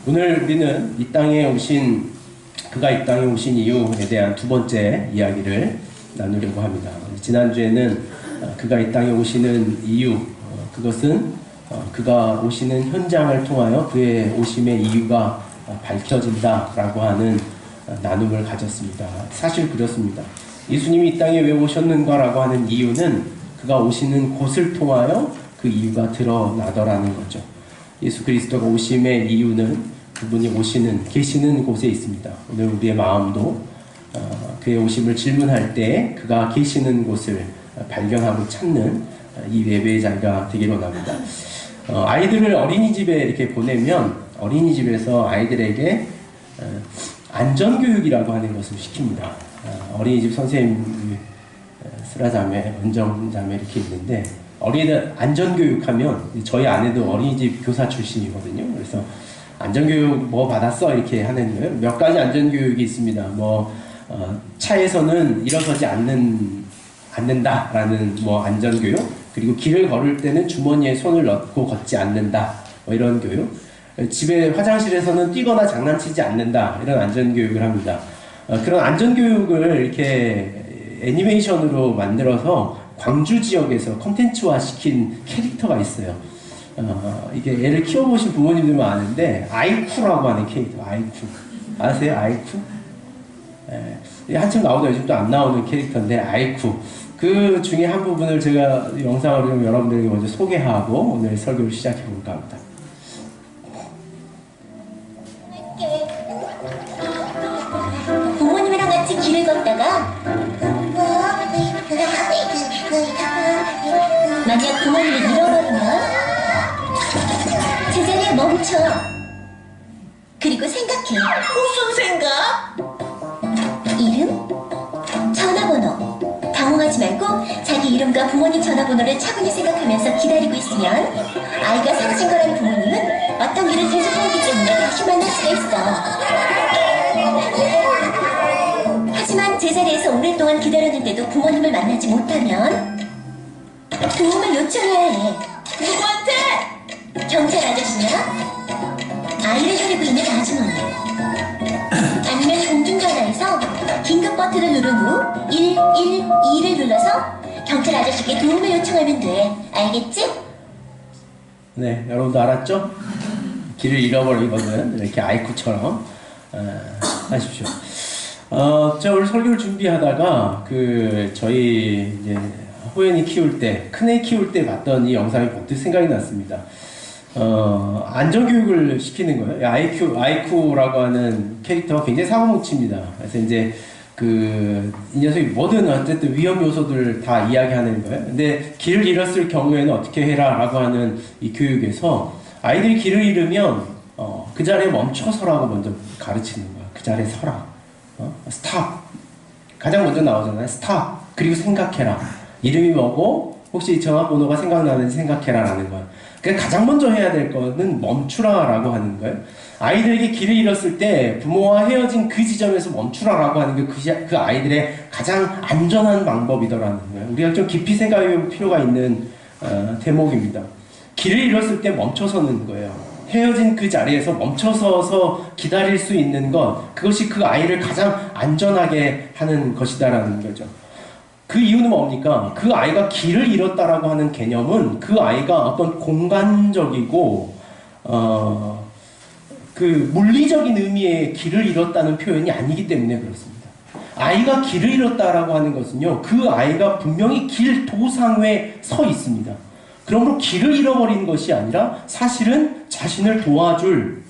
오늘 우리는 그가 이 땅에 오신 이유에 대한 두 번째 이야기를 나누려고 합니다. 지난주에는 그가 이 땅에 오시는 이유, 그것은 그가 오시는 현장을 통하여 그의 오심의 이유가 밝혀진다라고 하는 나눔을 가졌습니다. 사실 그렇습니다. 예수님이 이 땅에 왜 오셨는가라고 하는 이유는 그가 오시는 곳을 통하여 그 이유가 드러나더라는 거죠. 예수 그리스도가 오심의 이유는 그분이 계시는 곳에 있습니다. 오늘 우리의 마음도 그의 오심을 질문할 때 그가 계시는 곳을 발견하고 찾는 이 예배의 자리가 되기로 합니다. 아이들을 어린이집에 이렇게 보내면 어린이집에서 아이들에게 안전교육이라고 하는 것을 시킵니다. 어린이집 선생님, 슬아자매, 은정자매 이렇게 있는데 어린이들 안전교육하면 저희 아내도 어린이집 교사 출신이거든요. 그래서 안전교육 뭐 받았어? 이렇게 하는 거예요. 몇 가지 안전교육이 있습니다. 차에서는 일어서지 않는다라는 안전교육, 그리고 길을 걸을 때는 주머니에 손을 넣고 걷지 않는다, 이런 교육. 집에 화장실에서는 뛰거나 장난치지 않는다, 이런 안전교육을 합니다. 그런 안전교육을 이렇게 애니메이션으로 만들어서 광주 지역에서 콘텐츠화 시킨 캐릭터가 있어요. 이게 애를 키워보신 부모님들은 아는데 아이쿠라고 하는 캐릭터. 아이쿠 아세요? 아이쿠? 한참 나오다 요즘 또 안 나오는 캐릭터인데 아이쿠. 그 중에 한 부분을 제가 영상으로 여러분들에게 먼저 소개하고 오늘 설교를 시작해 볼까 합니다. 부모님이랑 같이 길을 걷다가 만약 부모님을 잃어버리면 제자리에 멈춰. 그리고 생각해. 무슨 생각? 이름, 전화번호. 당황하지 말고 자기 이름과 부모님 전화번호를 차분히 생각하면서 기다리고 있으면 아이가 사라진 거라는 부모님은 어떤 일을 계속하기 때문에 다시 만날 수가 있어. 하지만 제자리에서 오랫동안 기다렸는데도 부모님을 만나지 못하면 도움을 요청해야 해. 누구한테? 경찰 아저씨냐? 아이를 데리고 있는 아주머니, 아니면 공중전화에서 긴급 버튼을 누른 후 112를 눌러서 경찰 아저씨께 도움을 요청하면 돼. 알겠지? 네, 여러분도 알았죠? 길을 잃어버리거든 이렇게 아이쿠처럼 하십시오. 제가 오늘 설교를 준비하다가 저희 이제 호연이 키울 때, 큰애 키울 때 봤던 이 영상이 번뜩 생각이 났습니다. 안전교육을 시키는 거예요. 아이쿠라고 하는 캐릭터가 굉장히 사고뭉치입니다. 그래서 이제 이 녀석이 뭐든 어쨌든 위험 요소들을 다 이야기하는 거예요. 근데 길을 잃었을 경우에는 어떻게 해라 라고 하는 이 교육에서 아이들이 길을 잃으면 그 자리에 멈춰서라고 먼저 가르치는 거야. 그 자리에 서라. 스탑. 가장 먼저 나오잖아요. 스탑. 그리고 생각해라. 이름이 뭐고 혹시 전화번호가 생각나는지 생각해라 라는 거예요. 그러니까 가장 먼저 해야 될 거는 멈추라 라고 하는 거예요. 아이들에게 길을 잃었을 때 부모와 헤어진 그 지점에서 멈추라 라고 하는 게 그 아이들의 가장 안전한 방법이더라는 거예요. 우리가 좀 깊이 생각해 볼 필요가 있는 대목입니다. 길을 잃었을 때 멈춰서는 거예요. 헤어진 그 자리에서 멈춰서서 기다릴 수 있는 것, 그것이 그 아이를 가장 안전하게 하는 것이다라는 거죠. 그 이유는 뭡니까? 그 아이가 길을 잃었다라고 하는 개념은 그 아이가 어떤 공간적이고 물리적인 의미의 길을 잃었다는 표현이 아니기 때문에 그렇습니다. 아이가 길을 잃었다라고 하는 것은요, 그 아이가 분명히 길 도상에 서 있습니다. 그러므로 길을 잃어버린 것이 아니라 사실은 자신을 도와줄,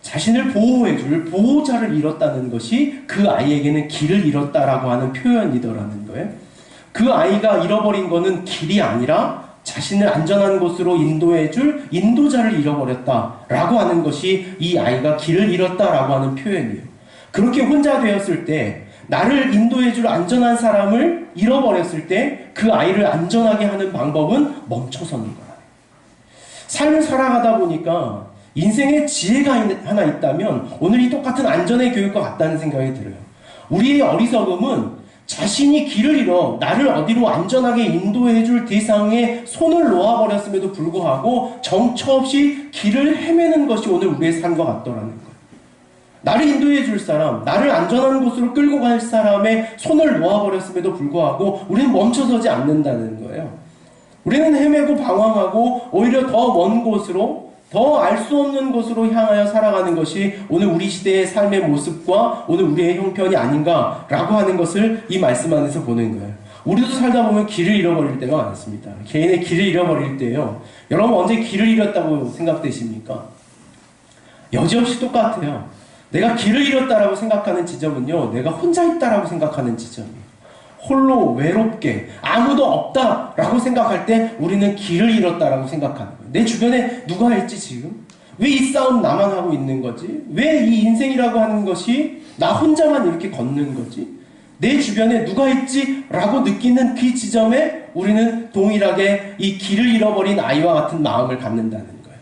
자신을 보호해줄 보호자를 잃었다는 것이 그 아이에게는 길을 잃었다라고 하는 표현이더라는 거예요. 그 아이가 잃어버린 거는 길이 아니라 자신을 안전한 곳으로 인도해줄 인도자를 잃어버렸다라고 하는 것이 이 아이가 길을 잃었다라고 하는 표현이에요. 그렇게 혼자 되었을 때, 나를 인도해줄 안전한 사람을 잃어버렸을 때 그 아이를 안전하게 하는 방법은 멈춰서는 거예요. 삶을 살아가다 보니까 인생에 지혜가 하나 있다면 오늘 이 똑같은 안전의 교육과 같다는 생각이 들어요. 우리의 어리석음은 자신이 길을 잃어 나를 어디로 안전하게 인도해 줄 대상에 손을 놓아버렸음에도 불구하고 정처 없이 길을 헤매는 것이 오늘 우리의 삶과 같더라는 거예요. 나를 인도해 줄 사람, 나를 안전한 곳으로 끌고 갈 사람의 손을 놓아버렸음에도 불구하고 우리는 멈춰서지 않는다는 거예요. 우리는 헤매고 방황하고 오히려 더 먼 곳으로, 더 알 수 없는 곳으로 향하여 살아가는 것이 오늘 우리 시대의 삶의 모습과 오늘 우리의 형편이 아닌가라고 하는 것을 이 말씀 안에서 보는 거예요. 우리도 살다 보면 길을 잃어버릴 때가 많습니다. 개인의 길을 잃어버릴 때요. 여러분 언제 길을 잃었다고 생각되십니까? 여지없이 똑같아요. 내가 길을 잃었다라고 생각하는 지점은요, 내가 혼자 있다라고 생각하는 지점이에요. 홀로 외롭게 아무도 없다라고 생각할 때 우리는 길을 잃었다라고 생각하는 거예요. 내 주변에 누가 있지 지금? 왜 이 싸움 나만 하고 있는 거지? 왜 이 인생이라고 하는 것이 나 혼자만 이렇게 걷는 거지? 내 주변에 누가 있지? 라고 느끼는 그 지점에 우리는 동일하게 이 길을 잃어버린 아이와 같은 마음을 갖는다는 거예요.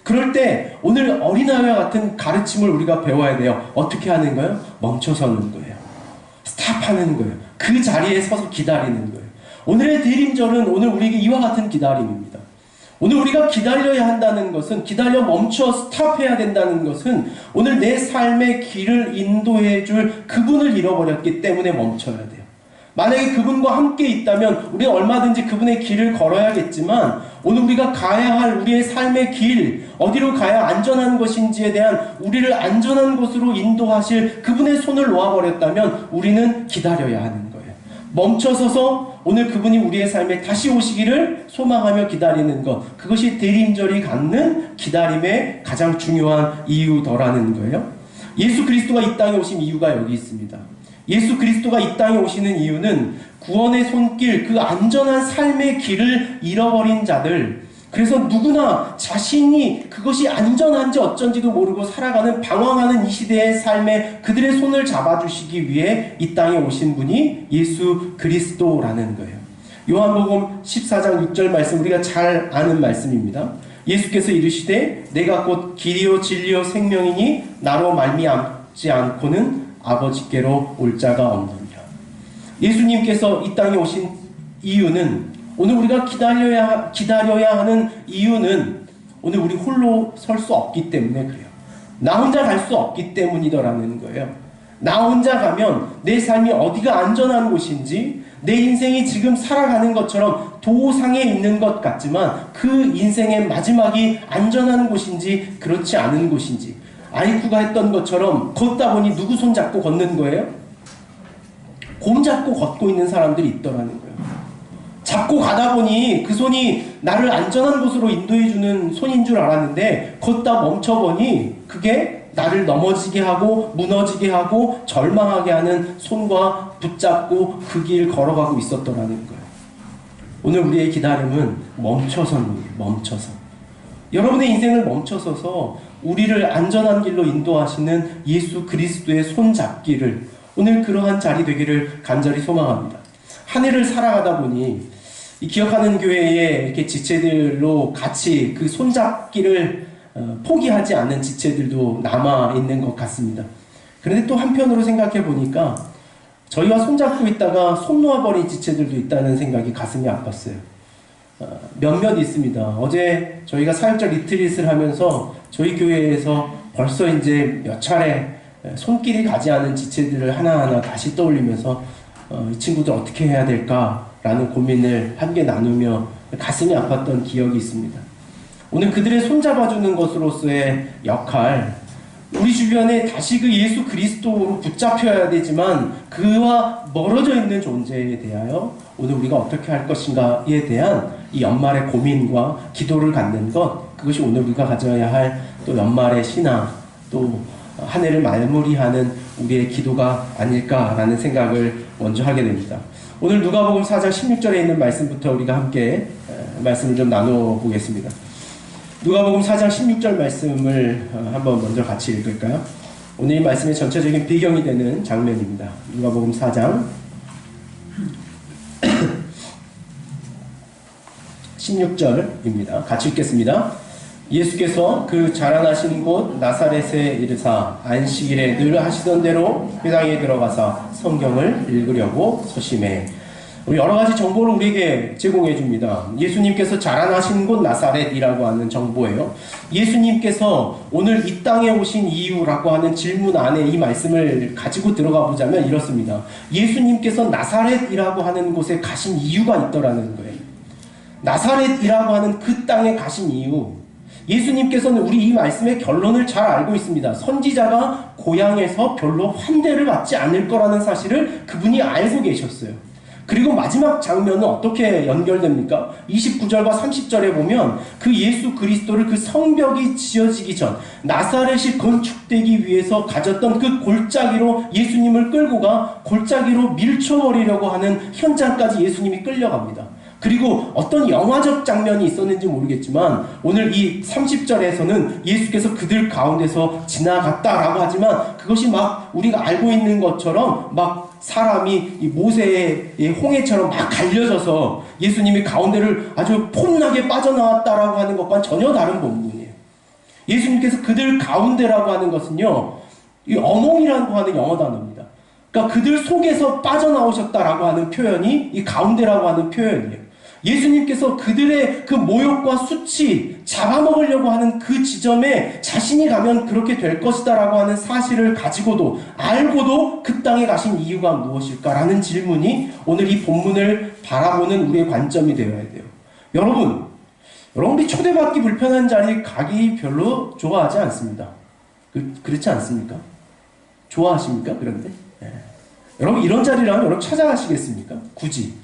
그럴 때 오늘 어린아이와 같은 가르침을 우리가 배워야 돼요. 어떻게 하는 거예요? 멈춰서는 거예요. 스탑하는 거예요. 그 자리에 서서 기다리는 거예요. 오늘의 대림절은 오늘 우리에게 이와 같은 기다림입니다. 오늘 우리가 기다려야 한다는 것은, 기다려 멈춰 스탑해야 된다는 것은 오늘 내 삶의 길을 인도해 줄 그분을 잃어버렸기 때문에 멈춰야 돼요. 만약에 그분과 함께 있다면 우리는 얼마든지 그분의 길을 걸어야겠지만 오늘 우리가 가야 할 우리의 삶의 길, 어디로 가야 안전한 것인지에 대한 우리를 안전한 곳으로 인도하실 그분의 손을 놓아버렸다면 우리는 기다려야 하는 거예요. 멈춰서서 오늘 그분이 우리의 삶에 다시 오시기를 소망하며 기다리는 것, 그것이 대림절이 갖는 기다림의 가장 중요한 이유더라는 거예요. 예수 그리스도가 이 땅에 오신 이유가 여기 있습니다. 예수 그리스도가 이 땅에 오시는 이유는 구원의 손길, 그 안전한 삶의 길을 잃어버린 자들, 그래서 누구나 자신이 그것이 안전한지 어쩐지도 모르고 살아가는 방황하는 이 시대의 삶에 그들의 손을 잡아주시기 위해 이 땅에 오신 분이 예수 그리스도라는 거예요. 요한복음 14장 6절 말씀, 우리가 잘 아는 말씀입니다. 예수께서 이르시되 내가 곧 길이요 진리요 생명이니 나로 말미암지 않고는 아버지께로 올 자가 없느니라. 예수님께서 이 땅에 오신 이유는, 오늘 우리가 기다려야 하는 이유는 오늘 우리 홀로 설 수 없기 때문에 그래요. 나 혼자 갈 수 없기 때문이더라는 거예요. 나 혼자 가면 내 삶이 어디가 안전한 곳인지, 내 인생이 지금 살아가는 것처럼 도상에 있는 것 같지만 그 인생의 마지막이 안전한 곳인지 그렇지 않은 곳인지, 아이쿠가 했던 것처럼 걷다 보니 누구 손 잡고 걷는 거예요? 곰 잡고 걷고 있는 사람들이 있더라는 거예요. 잡고 가다 보니 그 손이 나를 안전한 곳으로 인도해주는 손인 줄 알았는데 걷다 멈춰보니 그게 나를 넘어지게 하고 무너지게 하고 절망하게 하는 손과 붙잡고 그 길 걸어가고 있었더라는 거예요. 오늘 우리의 기다림은 멈춰서는 거예요. 멈춰서. 여러분의 인생을 멈춰서서 우리를 안전한 길로 인도하시는 예수 그리스도의 손잡기를, 오늘 그러한 자리 되기를 간절히 소망합니다. 한 해를 살아가다 보니 이 기억하는 교회에 이렇게 지체들로 같이 그 손잡기를 포기하지 않는 지체들도 남아있는 것 같습니다. 그런데 또 한편으로 생각해 보니까 저희와 손잡고 있다가 손 놓아버린 지체들도 있다는 생각이 가슴이 아팠어요. 몇몇 있습니다. 어제 저희가 사역자 리트릿을 하면서 저희 교회에서 벌써 이제 몇 차례 손길이 가지 않은 지체들을 하나하나 다시 떠올리면서 이 친구들 어떻게 해야 될까라는 고민을 함께 나누며 가슴이 아팠던 기억이 있습니다. 오늘 그들의 손잡아주는 것으로서의 역할, 우리 주변에 다시 그 예수 그리스도로 붙잡혀야 되지만 그와 멀어져 있는 존재에 대하여 오늘 우리가 어떻게 할 것인가에 대한 이 연말의 고민과 기도를 갖는 것, 그것이 오늘 우리가 가져야 할 또 연말의 신앙, 또 한 해를 마무리하는 우리의 기도가 아닐까라는 생각을 먼저 하게 됩니다. 오늘 누가복음 4장 16절에 있는 말씀부터 우리가 함께 말씀을 좀 나눠보겠습니다. 누가복음 4장 16절 말씀을 한번 먼저 같이 읽을까요? 오늘 이 말씀의 전체적인 배경이 되는 장면입니다. 누가복음 4장 16절입니다. 같이 읽겠습니다. 예수께서 그 자라나신 곳 나사렛에 이르사 안식일에 늘 하시던 대로 회당에 들어가서 성경을 읽으려고 서심해. 여러 가지 정보를 우리에게 제공해 줍니다. 예수님께서 자라나신 곳 나사렛이라고 하는 정보예요. 예수님께서 오늘 이 땅에 오신 이유라고 하는 질문 안에 이 말씀을 가지고 들어가 보자면 이렇습니다. 예수님께서 나사렛이라고 하는 곳에 가신 이유가 있더라는 거예요. 나사렛이라고 하는 그 땅에 가신 이유. 예수님께서는 우리 이 말씀의 결론을 잘 알고 있습니다. 선지자가 고향에서 별로 환대를 받지 않을 거라는 사실을 그분이 알고 계셨어요. 그리고 마지막 장면은 어떻게 연결됩니까? 29절과 30절에 보면 그 예수 그리스도를 그 성벽이 지어지기 전 나사렛이 건축되기 위해서 가졌던 그 골짜기로 예수님을 끌고 가 골짜기로 밀쳐버리려고 하는 현장까지 예수님이 끌려갑니다. 그리고 어떤 영화적 장면이 있었는지 모르겠지만 오늘 이 30절에서는 예수께서 그들 가운데서 지나갔다라고 하지만 그것이 막 우리가 알고 있는 것처럼 막 사람이 이 모세의 홍해처럼 막 갈려져서 예수님이 가운데를 아주 폼나게 빠져나왔다라고 하는 것과는 전혀 다른 본문이에요. 예수님께서 그들 가운데라고 하는 것은요, 이 어몽이라고 하는 영어 단어입니다. 그러니까 그들 속에서 빠져나오셨다라고 하는 표현이 이 가운데라고 하는 표현이에요. 예수님께서 그들의 그 모욕과 수치 잡아먹으려고 하는 그 지점에 자신이 가면 그렇게 될 것이다 라고 하는 사실을 가지고도 알고도 그 땅에 가신 이유가 무엇일까라는 질문이 오늘 이 본문을 바라보는 우리의 관점이 되어야 돼요. 여러분이 초대받기 불편한 자리에 가기 별로 좋아하지 않습니다. 그렇지 않습니까? 좋아하십니까? 그런데 여러분 이런 자리라면 여러분 찾아가시겠습니까? 굳이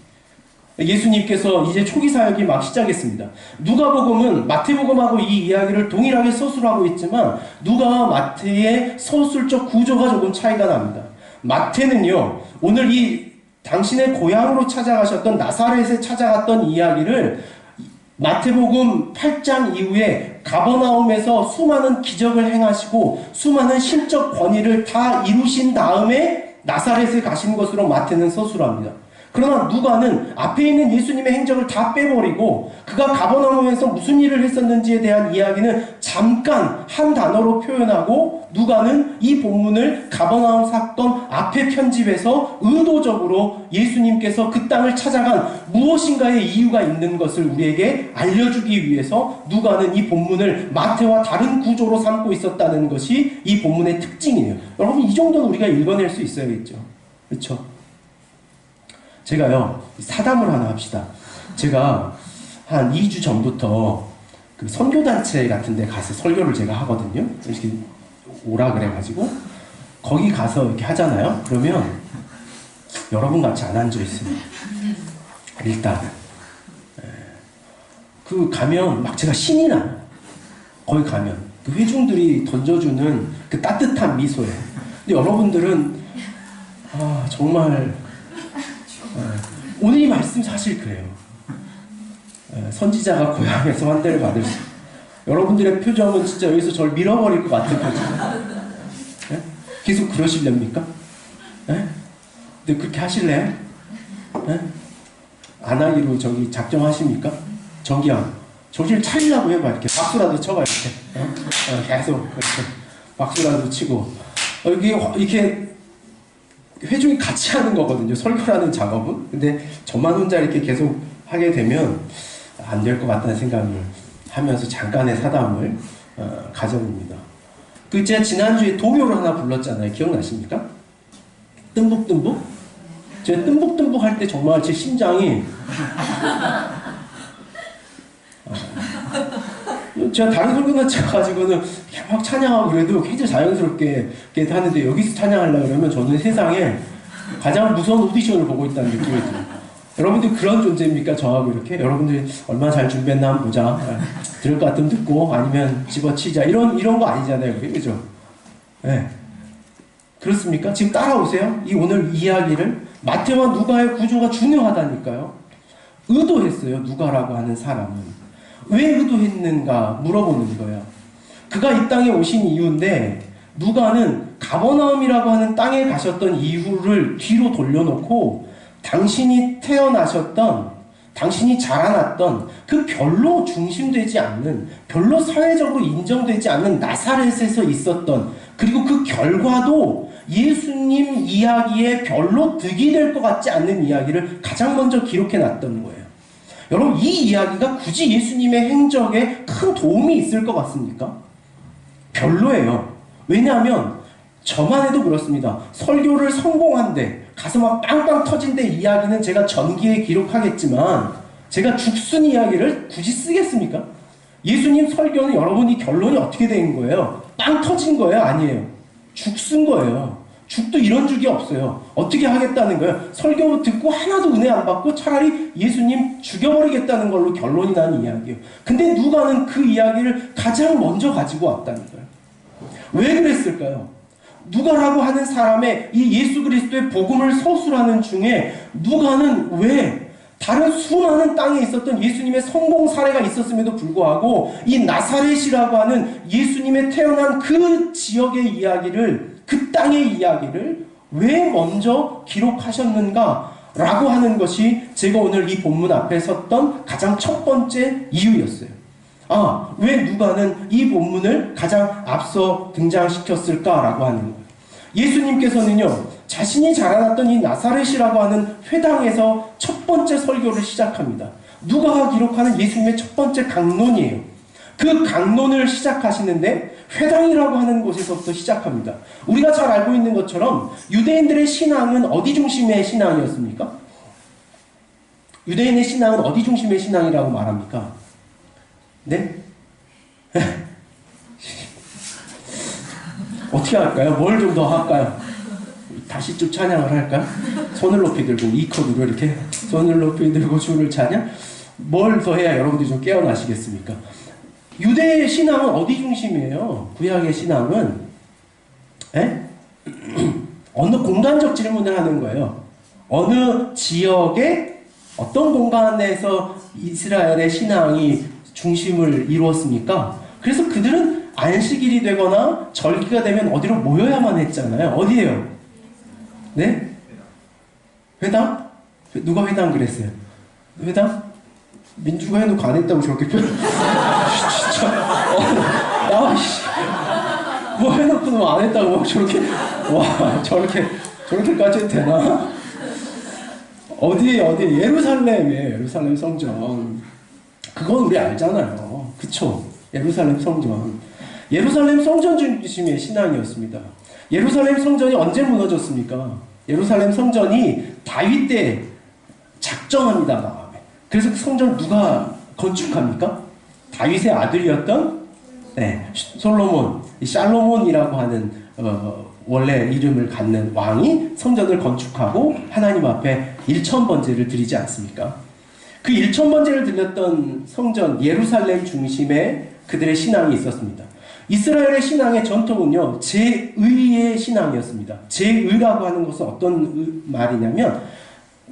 예수님께서 이제 초기 사역이 막 시작했습니다. 누가복음은 마태복음하고 이 이야기를 동일하게 서술하고 있지만 누가와 마태의 서술적 구조가 조금 차이가 납니다. 마태는요, 오늘 이 당신의 고향으로 찾아가셨던 나사렛에 찾아갔던 이야기를 마태복음 8장 이후에 가버나움에서 수많은 기적을 행하시고 수많은 신적 권위를 다 이루신 다음에 나사렛에 가신 것으로 마태는 서술합니다. 그러나 누가는 앞에 있는 예수님의 행적을 다 빼버리고 그가 가버나움에서 무슨 일을 했었는지에 대한 이야기는 잠깐 한 단어로 표현하고 누가는 이 본문을 가버나움 사건 앞에 편집해서 의도적으로 예수님께서 그 땅을 찾아간 무엇인가의 이유가 있는 것을 우리에게 알려주기 위해서 누가는 이 본문을 마태와 다른 구조로 삼고 있었다는 것이 이 본문의 특징이에요. 여러분 이 정도는 우리가 읽어낼 수 있어야겠죠. 그렇죠? 제가요, 사담을 하나 합시다. 제가 한 2주 전부터 그 선교단체 같은 데 가서 설교를 제가 하거든요. 이렇게 오라 그래가지고, 거기 가서 이렇게 하잖아요. 그러면 여러분 같이 안 앉아있어요. 일단. 그 가면 막 제가 신이 나요. 거기 가면. 그 회중들이 던져주는 그 따뜻한 미소예요. 근데 여러분들은, 정말, 오늘 이 말씀 사실 그래요. 선지자가 고향에서 환대를 받을 수. 여러분들의 표정은 진짜 여기서 저를 밀어버릴 것 같은 표정. 계속 그러시렵니까? 근데 그렇게 하실래요? 안 하기로 저기 작정하십니까? 정기야, 정신을 차리려고 해봐. 이렇게 박수라도 쳐봐. 이렇게 계속 이렇게 박수라도 치고 이렇게 회중이 같이 하는 거거든요. 설교라는 작업은. 근데 저만 혼자 이렇게 계속 하게 되면 안 될 것 같다는 생각을 하면서 잠깐의 사담을 가져봅니다. 제가 지난주에 동요를 하나 불렀잖아요. 기억나십니까? 뜸북뜸북? 제가 뜸북뜸북 할 때 정말 제 심장이 제가 다른 설교단체 가지고는 막 찬양하고 그래도 굉장히 자연스럽게 하는데 여기서 찬양하려고 그러면 저는 세상에 가장 무서운 오디션을 보고 있다는 느낌이 들어요. 여러분들 그런 존재입니까? 저하고 이렇게? 여러분들이 얼마나 잘 준비했나 한번 보자. 들을 것 같으면 듣고 아니면 집어치자. 이런 거 아니잖아요. 그죠? 네. 그렇습니까? 지금 따라오세요. 오늘 이야기를. 마태와 누가의 구조가 중요하다니까요. 의도했어요. 누가라고 하는 사람은. 왜 의도했는가 물어보는 거예요. 그가 이 땅에 오신 이유인데 누가는 가버나움이라고 하는 땅에 가셨던 이유를 뒤로 돌려놓고 당신이 태어나셨던 당신이 자라났던 그 별로 중심되지 않는, 별로 사회적으로 인정되지 않는 나사렛에서 있었던, 그리고 그 결과도 예수님 이야기에 별로 득이 될 것 같지 않는 이야기를 가장 먼저 기록해 놨던 거예요. 여러분, 이 이야기가 굳이 예수님의 행적에 큰 도움이 있을 것 같습니까? 별로예요. 왜냐하면 저만 해도 그렇습니다. 설교를 성공한데 가서 막 빵빵 터진 데 이야기는 제가 전기에 기록하겠지만 제가 죽순 이야기를 굳이 쓰겠습니까? 예수님 설교는 여러분이 결론이 어떻게 된 거예요? 빵 터진 거예요? 아니에요. 죽 쓴 거예요. 죽도 이런 죽이 없어요. 어떻게 하겠다는 거예요? 설교 듣고 하나도 은혜 안 받고 차라리 예수님 죽여버리겠다는 걸로 결론이 나는 이야기예요. 근데 누가는 그 이야기를 가장 먼저 가지고 왔다는 거예요. 왜 그랬을까요? 누가라고 하는 사람의 이 예수 그리스도의 복음을 서술하는 중에 누가는 왜 다른 수많은 땅에 있었던 예수님의 성공 사례가 있었음에도 불구하고 이 나사렛이라고 하는 예수님의 태어난 그 지역의 이야기를, 그 땅의 이야기를 왜 먼저 기록하셨는가 라고 하는 것이 제가 오늘 이 본문 앞에 섰던 가장 첫 번째 이유였어요. 아, 왜 누가는 이 본문을 가장 앞서 등장시켰을까라고 하는 거예요. 예수님께서는요, 자신이 자라났던 이 나사렛이라고 하는 회당에서 첫 번째 설교를 시작합니다. 누가가 기록하는 예수님의 첫 번째 강론이에요. 그 강론을 시작하시는데 회당이라고 하는 곳에서부터 시작합니다. 우리가 잘 알고 있는 것처럼 유대인들의 신앙은 어디 중심의 신앙이었습니까? 유대인의 신앙은 어디 중심의 신앙이라고 말합니까? 네? 어떻게 할까요? 뭘 좀 더 할까요? 다시 좀 찬양을 할까요? 손을 높이 들고 이코드로 이렇게 손을 높이 들고 주를 찬양? 뭘 더 해야 여러분들이 좀 깨어나시겠습니까? 유대의 신앙은 어디 중심이에요? 구약의 신앙은 어느 공간적 질문을 하는 거예요. 어느 지역의 어떤 공간에서 이스라엘의 신앙이 중심을 이루었습니까? 그래서 그들은 안식일이 되거나 절기가 되면 어디로 모여야만 했잖아요. 어디예요? 네? 회당? 누가 회당 그랬어요? 회당? 민주가 해놓고 안 했다고 저렇게 표현. 진짜. 뭐 해놓고는 안 했다고 막 저렇게. 와, 저렇게까지 해도 되나? 어디에? 예루살렘이에요. 예루살렘 성전. 그건 우리 알잖아요. 그쵸? 예루살렘 성전. 예루살렘 성전 중심의 신앙이었습니다. 예루살렘 성전이 언제 무너졌습니까? 예루살렘 성전이 다윗 때 작정합니다. 마음에. 그래서 그 성전을 누가 건축합니까? 다윗의 아들이었던 솔로몬, 샬로몬이라고 하는 원래 이름을 갖는 왕이 성전을 건축하고 하나님 앞에 1000번제를 드리지 않습니까? 그 1000번제를 드렸던 성전 예루살렘 중심에 그들의 신앙이 있었습니다. 이스라엘의 신앙의 전통은요, 제의의 신앙이었습니다. 제의라고 하는 것은 어떤 말이냐면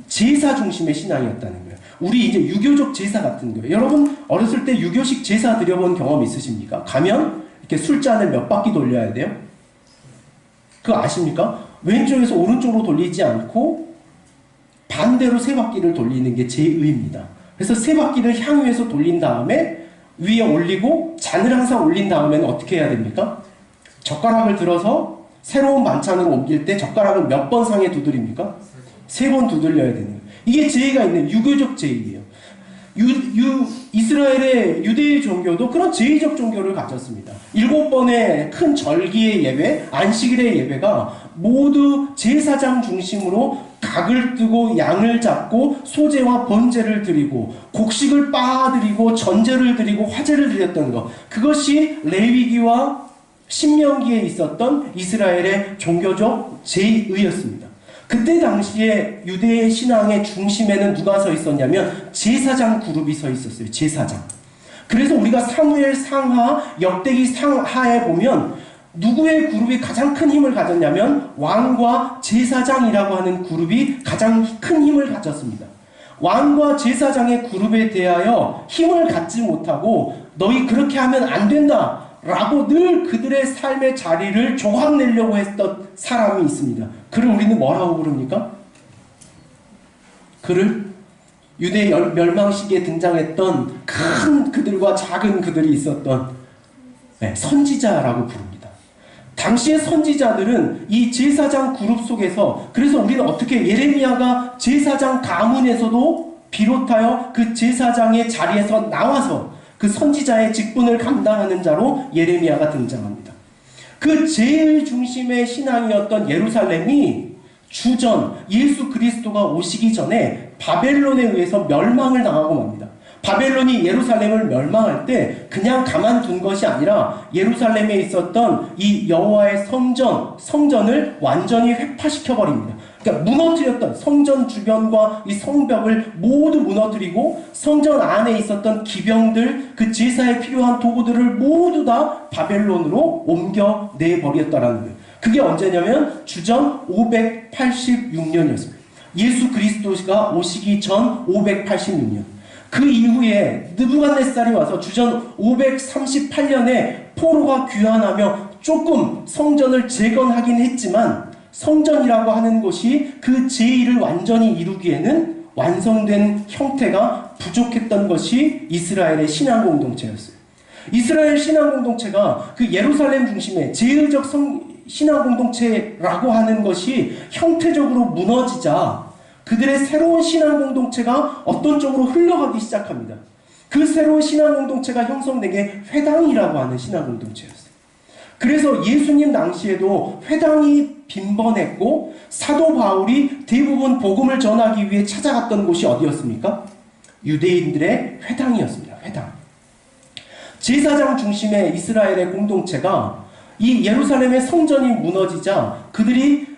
제사 중심의 신앙이었다는 거예요. 우리 이제 유교적 제사 같은 거예요. 여러분 어렸을 때 유교식 제사 드려본 경험 있으십니까? 가면 이렇게 술잔을 몇 바퀴 돌려야 돼요? 그거 아십니까? 왼쪽에서 오른쪽으로 돌리지 않고 반대로 3바퀴를 돌리는 게 제의입니다. 그래서 3바퀴를 향유해서 돌린 다음에 위에 올리고 잔을 항상 올린 다음에는 어떻게 해야 됩니까? 젓가락을 들어서 새로운 반찬으로 옮길 때 젓가락을 몇 번 상에 두드립니까? 3번 두들려야 되는 거예요. 이게 제의가 있는 유교적 제의예요. 이스라엘의 유대의 종교도 그런 제의적 종교를 가졌습니다. 7번의 큰 절기의 예배, 안식일의 예배가 모두 제사장 중심으로 각을 뜨고 양을 잡고 소제와 번제를 드리고 곡식을 빻아드리고 전제를 드리고 화제를 드렸던 것, 그것이 레위기와 신명기에 있었던 이스라엘의 종교적 제의였습니다. 그때 당시에 유대의 신앙의 중심에는 누가 서 있었냐면 제사장 그룹이 서 있었어요. 제사장. 그래서 우리가 사무엘 상하, 역대기 상하에 보면 누구의 그룹이 가장 큰 힘을 가졌냐면 왕과 제사장이라고 하는 그룹이 가장 큰 힘을 가졌습니다. 왕과 제사장의 그룹에 대하여 힘을 갖지 못하고 너희 그렇게 하면 안 된다 라고 늘 그들의 삶의 자리를 조각내려고 했던 사람이 있습니다. 그를 우리는 뭐라고 부릅니까? 그를 유대 멸망식에 등장했던 큰 그들과 작은 그들이 있었던 선지자라고 부릅니다. 당시의 선지자들은 이 제사장 그룹 속에서, 그래서 우리는 어떻게 예레미야가 제사장 가문에서도 비롯하여 그 제사장의 자리에서 나와서 그 선지자의 직분을 감당하는 자로 예레미야가 등장합니다. 그 제일 중심의 신앙이었던 예루살렘이 주전 예수 그리스도가 오시기 전에 바벨론에 의해서 멸망을 당하고 맙니다. 바벨론이 예루살렘을 멸망할 때 그냥 가만둔 것이 아니라 예루살렘에 있었던 이 여호와의 성전을 완전히 회파시켜 버립니다. 그러니까 무너뜨렸던 성전 주변과 이 성벽을 모두 무너뜨리고 성전 안에 있었던 기병들, 그 제사에 필요한 도구들을 모두 다 바벨론으로 옮겨내 버렸다라는 거예요. 그게 언제냐면 주전 586년이었습니다. 예수 그리스도가 오시기 전 586년. 그 이후에 느부갓네살이 와서 주전 538년에 포로가 귀환하며 조금 성전을 재건하긴 했지만 성전이라고 하는 것이 그 제1을 완전히 이루기에는 완성된 형태가 부족했던 것이 이스라엘의 신앙 공동체였어요. 이스라엘 신앙 공동체가 그 예루살렘 중심의 제일적 신앙 공동체라고 하는 것이 형태적으로 무너지자 그들의 새로운 신앙 공동체가 어떤 쪽으로 흘러가기 시작합니다. 그 새로운 신앙 공동체가 형성된 게 회당이라고 하는 신앙 공동체였어요. 그래서 예수님 당시에도 회당이 빈번했고 사도 바울이 대부분 복음을 전하기 위해 찾아갔던 곳이 어디였습니까? 유대인들의 회당이었습니다. 회당. 제사장 중심의 이스라엘의 공동체가 이 예루살렘의 성전이 무너지자 그들이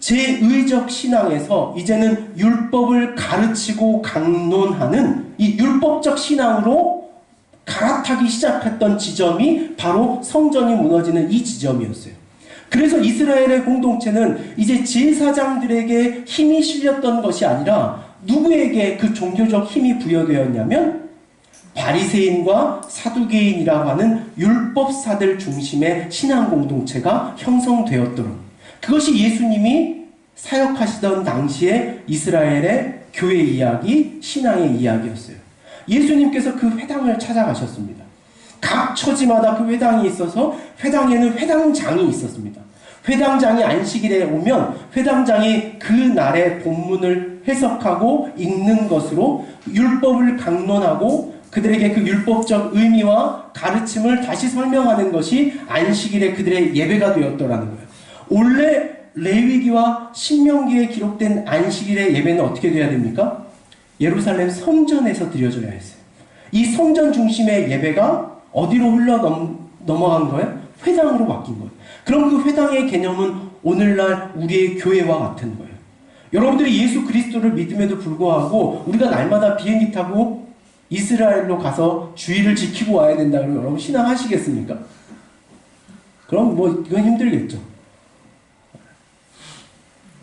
제의적 신앙에서 이제는 율법을 가르치고 강론하는 이 율법적 신앙으로 갈아타기 시작했던 지점이 바로 성전이 무너지는 이 지점이었어요. 그래서 이스라엘의 공동체는 이제 제사장들에게 힘이 실렸던 것이 아니라 누구에게 그 종교적 힘이 부여되었냐면 바리새인과 사두개인이라고 하는 율법사들 중심의 신앙 공동체가 형성되었도록, 그것이 예수님이 사역하시던 당시의 이스라엘의 교회 이야기, 신앙의 이야기였어요. 예수님께서 그 회당을 찾아가셨습니다. 각 처지마다 그 회당이 있어서 회당에는 회당장이 있었습니다. 회당장이 안식일에 오면 회당장이 그 날의 본문을 해석하고 읽는 것으로 율법을 강론하고 그들에게 그 율법적 의미와 가르침을 다시 설명하는 것이 안식일에 그들의 예배가 되었더라는 거예요. 원래 레위기와 신명기에 기록된 안식일의 예배는 어떻게 돼야 됩니까? 예루살렘 성전에서 드려져야 했어요. 이 성전 중심의 예배가 어디로 넘어간 거예요? 회당으로 바뀐 거예요. 그럼 그 회당의 개념은 오늘날 우리의 교회와 같은 거예요. 여러분들이 예수 그리스도를 믿음에도 불구하고 우리가 날마다 비행기 타고 이스라엘로 가서 주일을 지키고 와야 된다 그러면 여러분 신앙하시겠습니까? 그럼 뭐 이건 힘들겠죠.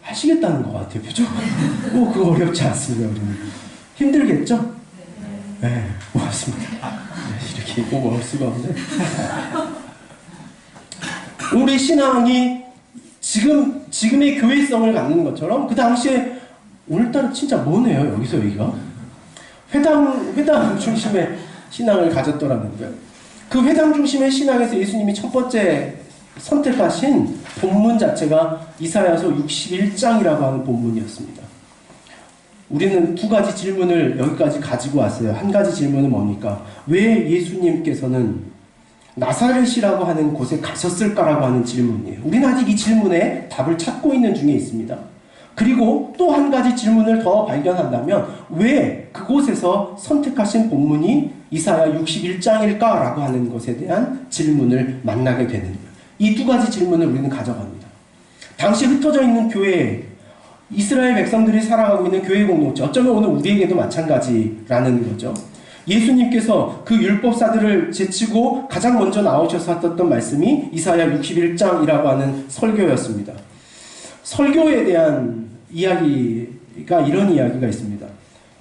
하시겠다는 것 같아요. 그죠? 그거 어렵지 않습니다. 우리는. 힘들겠죠? 네, 고맙습니다. 이렇게 고마울 수가 없네. 우리 신앙이 지금의 교회성을 갖는 것처럼 그 당시에 오늘따라 진짜 뭐네요, 여기서 여기가? 회당 중심의 신앙을 가졌더라는 거예요. 그 회당 중심의 신앙에서 예수님이 첫 번째 선택하신 본문 자체가 이사야서 61장이라고 하는 본문이었습니다. 우리는 두 가지 질문을 여기까지 가지고 왔어요. 한 가지 질문은 뭡니까? 왜 예수님께서는 나사렛이라고 하는 곳에 가셨을까라고 하는 질문이에요. 우리는 아직 이 질문에 답을 찾고 있는 중에 있습니다. 그리고 또 한 가지 질문을 더 발견한다면 왜 그곳에서 선택하신 본문이 이사야 61장일까라고 하는 것에 대한 질문을 만나게 되는 거예요. 이 두 가지 질문을 우리는 가져갑니다. 당시 흩어져 있는 교회, 이스라엘 백성들이 살아가고 있는 교회 공동체, 어쩌면 오늘 우리에게도 마찬가지라는 거죠. 예수님께서 그 율법사들을 제치고 가장 먼저 나오셔서 하셨던 말씀이 이사야 61장이라고 하는 설교였습니다. 설교에 대한 이야기가 이런 이야기가 있습니다.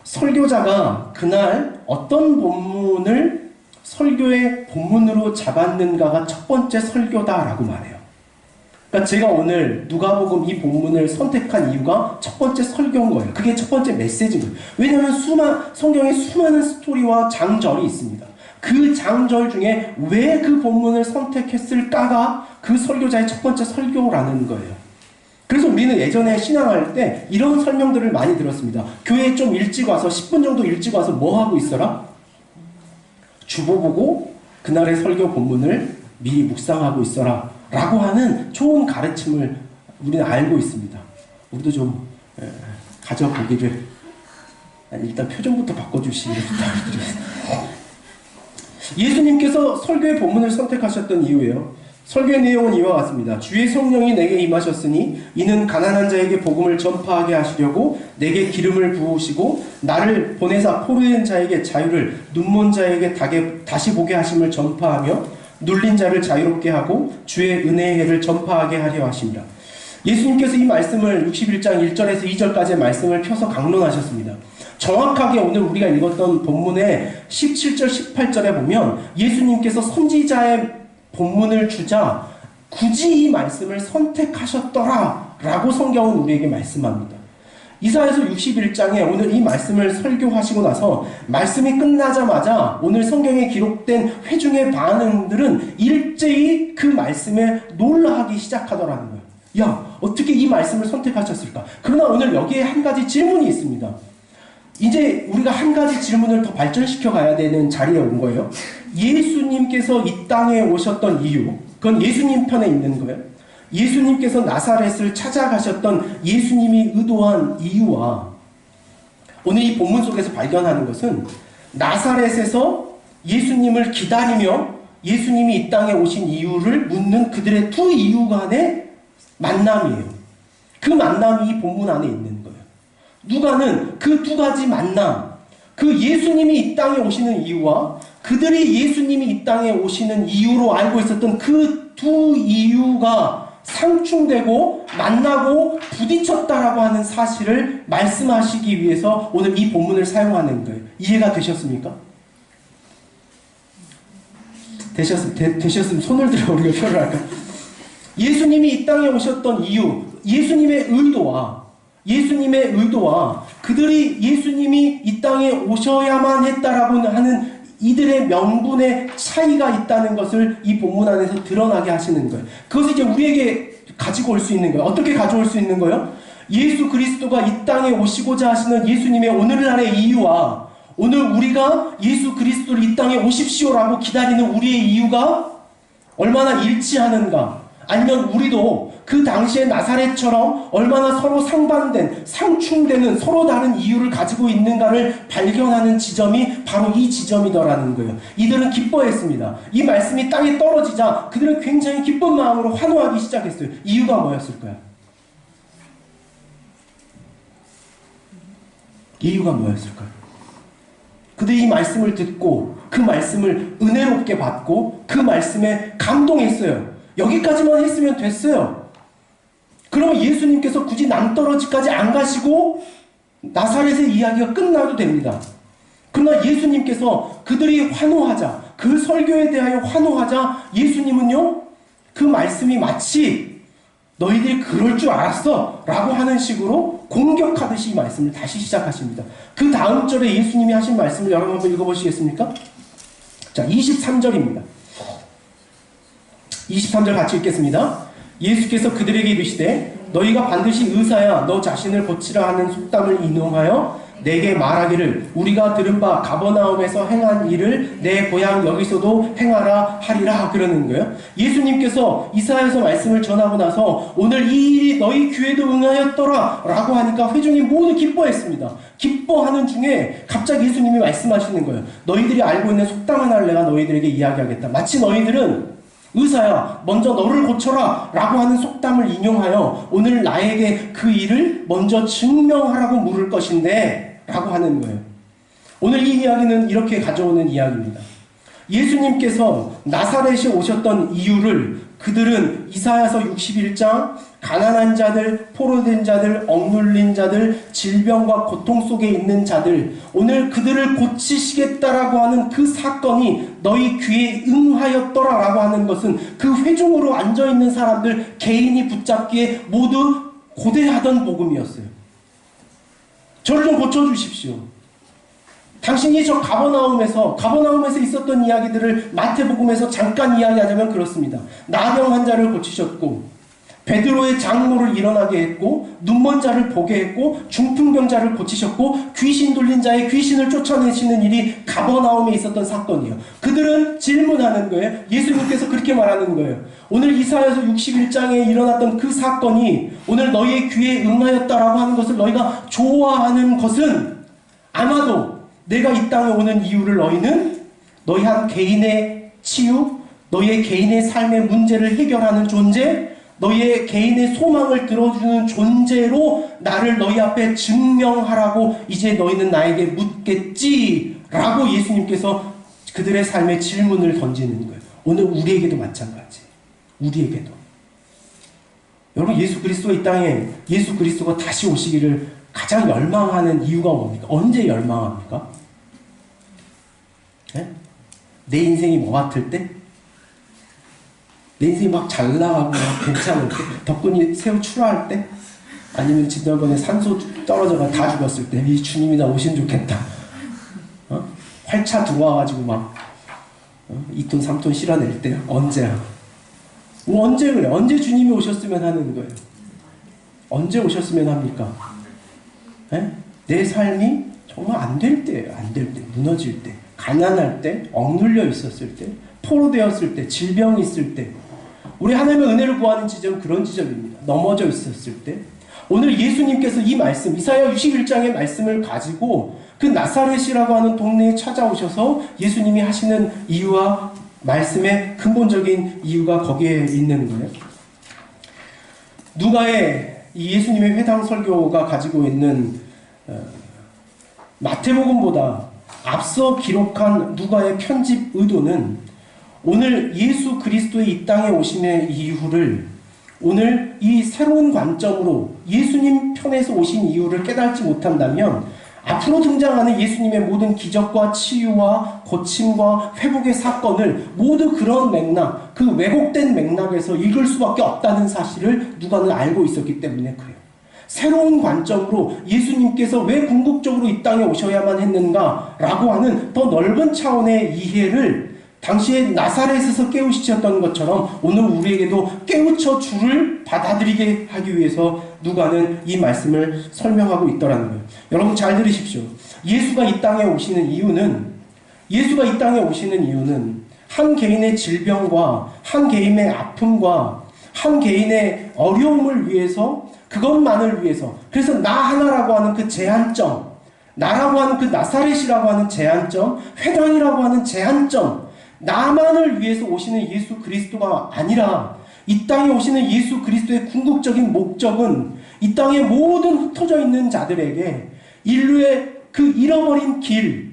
설교자가 그날 어떤 본문을 설교의 본문으로 잡았는가가 첫 번째 설교다라고 말해요. 그러니까 제가 오늘 누가복음 이 본문을 선택한 이유가 첫 번째 설교인 거예요. 그게 첫 번째 메시지인 거예요. 왜냐하면 성경에 수많은 스토리와 장절이 있습니다. 그 장절 중에 왜 그 본문을 선택했을까가 그 설교자의 첫 번째 설교라는 거예요. 그래서 우리는 예전에 신앙할 때 이런 설명들을 많이 들었습니다. 교회에 좀 일찍 와서 10분 정도 일찍 와서 뭐 하고 있어라? 주보 보고 그날의 설교 본문을 미리 묵상하고 있어라 라고 하는 좋은 가르침을 우리는 알고 있습니다. 우리도 좀 가져보기를 일단 표정부터 바꿔주시기를 부탁드리겠습니다. 예수님께서 설교의 본문을 선택하셨던 이유예요. 설교의 내용은 이와 같습니다. 주의 성령이 내게 임하셨으니 이는 가난한 자에게 복음을 전파하게 하시려고 내게 기름을 부으시고 나를 보내사 포로된 자에게 자유를 눈먼 자에게 다시 보게 하심을 전파하며 눌린 자를 자유롭게 하고 주의 은혜의 해를 전파하게 하려 하십니다. 예수님께서 이 말씀을 61장 1절에서 2절까지의 말씀을 펴서 강론하셨습니다. 정확하게 오늘 우리가 읽었던 본문의 17절 18절에 보면 예수님께서 선지자의 본문을 주자 굳이 이 말씀을 선택하셨더라 라고 성경은 우리에게 말씀합니다. 이사야서 61장에 오늘 이 말씀을 설교하시고 나서 말씀이 끝나자마자 오늘 성경에 기록된 회중의 반응들은 일제히 그 말씀에 놀라하기 시작하더라는 거예요. 야, 어떻게 이 말씀을 선택하셨을까? 그러나 오늘 여기에 한 가지 질문이 있습니다. 이제 우리가 한 가지 질문을 더 발전시켜 가야 되는 자리에 온 거예요. 예수님께서 이 땅에 오셨던 이유, 그건 예수님 편에 있는 거예요. 예수님께서 나사렛을 찾아가셨던 예수님이 의도한 이유와 오늘 이 본문 속에서 발견하는 것은 나사렛에서 예수님을 기다리며 예수님이 이 땅에 오신 이유를 묻는 그들의 두 이유 간의 만남이에요. 그 만남이 이 본문 안에 있는 거예요. 누가는 그 두 가지 만남, 그 예수님이 이 땅에 오시는 이유와 그들이 예수님이 이 땅에 오시는 이유로 알고 있었던 그 두 이유가 상충되고 만나고 부딪혔다라고 하는 사실을 말씀하시기 위해서 오늘 이 본문을 사용하는 거예요. 이해가 되셨습니까? 되셨으면 손을 들어 우리가 표를 할까요? 예수님이 이 땅에 오셨던 이유, 예수님의 의도와 그들이 예수님이 이 땅에 오셔야만 했다라고 하는 이들의 명분의 차이가 있다는 것을 이 본문 안에서 드러나게 하시는 거예요. 그것을 이제 우리에게 가지고 올 수 있는 거예요. 어떻게 가져올 수 있는 거예요? 예수 그리스도가 이 땅에 오시고자 하시는 예수님의 오늘날의 이유와 오늘 우리가 예수 그리스도를 이 땅에 오십시오라고 기다리는 우리의 이유가 얼마나 일치하는가? 아니면 우리도 그 당시의 나사렛처럼 얼마나 서로 상충되는 서로 다른 이유를 가지고 있는가를 발견하는 지점이 바로 이 지점이더라는 거예요. 이들은 기뻐했습니다. 이 말씀이 땅에 떨어지자 그들은 굉장히 기쁜 마음으로 환호하기 시작했어요. 이유가 뭐였을까요? 이유가 뭐였을까요? 그들이 이 말씀을 듣고 그 말씀을 은혜롭게 받고 그 말씀에 감동했어요. 여기까지만 했으면 됐어요. 그러면 예수님께서 굳이 낭떠러지까지 안 가시고 나사렛의 이야기가 끝나도 됩니다. 그러나 예수님께서 그들이 환호하자, 그 설교에 대하여 환호하자 예수님은요, 그 말씀이 마치 너희들이 그럴 줄 알았어 라고 하는 식으로 공격하듯이 이 말씀을 다시 시작하십니다. 그 다음 절에 예수님이 하신 말씀을 여러분 한번 읽어보시겠습니까? 자, 23절입니다. 23절 같이 읽겠습니다. 예수께서 그들에게 이르시되 너희가 반드시 의사야 너 자신을 고치라 하는 속담을 인용하여 내게 말하기를 우리가 들은 바 가버나움에서 행한 일을 내 고향 여기서도 행하라 하리라 그러는 거예요. 예수님께서 이사야에서 말씀을 전하고 나서 오늘 이 일이 너희 귀에도 응하였더라 라고 하니까 회중이 모두 기뻐했습니다. 기뻐하는 중에 갑자기 예수님이 말씀하시는 거예요. 너희들이 알고 있는 속담 하나를 내가 너희들에게 이야기하겠다. 마치 너희들은 의사야 먼저 너를 고쳐라 라고 하는 속담을 인용하여 오늘 나에게 그 일을 먼저 증명하라고 물을 것인데 라고 하는 거예요. 오늘 이 이야기는 이렇게 가져오는 이야기입니다. 예수님께서 나사렛에 오셨던 이유를 그들은 이사야서 61장 가난한 자들, 포로된 자들, 억눌린 자들, 질병과 고통 속에 있는 자들, 오늘 그들을 고치시겠다라고 하는 그 사건이 너희 귀에 응하였더라라고 하는 것은 그 회중으로 앉아있는 사람들 개인이 붙잡기에 모두 고대하던 복음이었어요. 저를 좀 고쳐주십시오. 당신이 저 가버나움에서 있었던 이야기들을 마태복음에서 잠깐 이야기하자면 그렇습니다. 나병 환자를 고치셨고, 베드로의 장모를 일어나게 했고, 눈먼 자를 보게 했고, 중풍병자를 고치셨고, 귀신 들린 자의 귀신을 쫓아내시는 일이 가버나움에 있었던 사건이에요. 그들은 질문하는 거예요. 예수님께서 그렇게 말하는 거예요. 오늘 이사야서 61장에 일어났던 그 사건이 오늘 너희의 귀에 응하였다라고 하는 것을 너희가 좋아하는 것은 아마도 내가 이 땅에 오는 이유를 너희는 너희 한 개인의 치유, 너희의 개인의 삶의 문제를 해결하는 존재, 너희의 개인의 소망을 들어주는 존재로 나를 너희 앞에 증명하라고 이제 너희는 나에게 묻겠지라고 예수님께서 그들의 삶에 질문을 던지는 거예요. 오늘 우리에게도 마찬가지. 우리에게도. 여러분, 예수 그리스도가 이 땅에 예수 그리스도가 다시 오시기를 가장 열망하는 이유가 뭡니까? 언제 열망합니까? 네? 내 인생이 뭐 같을 때? 내 인생이 막 잘 나가고 막 괜찮을 때? 덕분이 새우 출하할 때? 아니면 지난번에 산소 떨어져가 다 죽었을 때? 이 주님이 나 오시면 좋겠다. 활차 들어와가지고 막 2톤 3톤 실어낼 때? 언제야? 언제 그래? 언제 주님이 오셨으면 하는 거예요? 언제 오셨으면 합니까? 네? 내 삶이 정말 안 될 때예요. 안 될 때, 무너질 때, 가난할 때, 억눌려 있었을 때, 포로되었을 때, 질병이 있을 때, 우리 하나님의 은혜를 구하는 지점은 그런 지점입니다. 넘어져 있었을 때. 오늘 예수님께서 이 말씀, 이사야 61장의 말씀을 가지고 그 나사렛이라고 하는 동네에 찾아오셔서 예수님이 하시는 이유와 말씀의 근본적인 이유가 거기에 있는 거예요. 누가의 이 예수님의 회당 설교가 가지고 있는 마태복음보다 앞서 기록한 누가의 편집 의도는 오늘 예수 그리스도의 이 땅에 오심의 이유를 오늘 이 새로운 관점으로 예수님 편에서 오신 이유를 깨닫지 못한다면 앞으로 등장하는 예수님의 모든 기적과 치유와 고침과 회복의 사건을 모두 그런 맥락, 그 왜곡된 맥락에서 읽을 수밖에 없다는 사실을 누가는 알고 있었기 때문에 그래요. 새로운 관점으로 예수님께서 왜 궁극적으로 이 땅에 오셔야만 했는가라고 하는 더 넓은 차원의 이해를 당시에 나사렛에서 깨우치셨던 것처럼 오늘 우리에게도 깨우쳐 주를 받아들이게 하기 위해서 누가는 이 말씀을 설명하고 있더라는 거예요. 여러분 잘 들으십시오. 예수가 이 땅에 오시는 이유는 한 개인의 질병과 한 개인의 아픔과 한 개인의 어려움을 위해서, 그것만을 위해서, 그래서 나 하나라고 하는 그 제한점, 나라고 하는 그 나사렛이라고 하는 제한점, 회당이라고 하는 제한점, 나만을 위해서 오시는 예수 그리스도가 아니라 이 땅에 오시는 예수 그리스도의 궁극적인 목적은 이 땅의 모든 흩어져 있는 자들에게 인류의 그 잃어버린 길,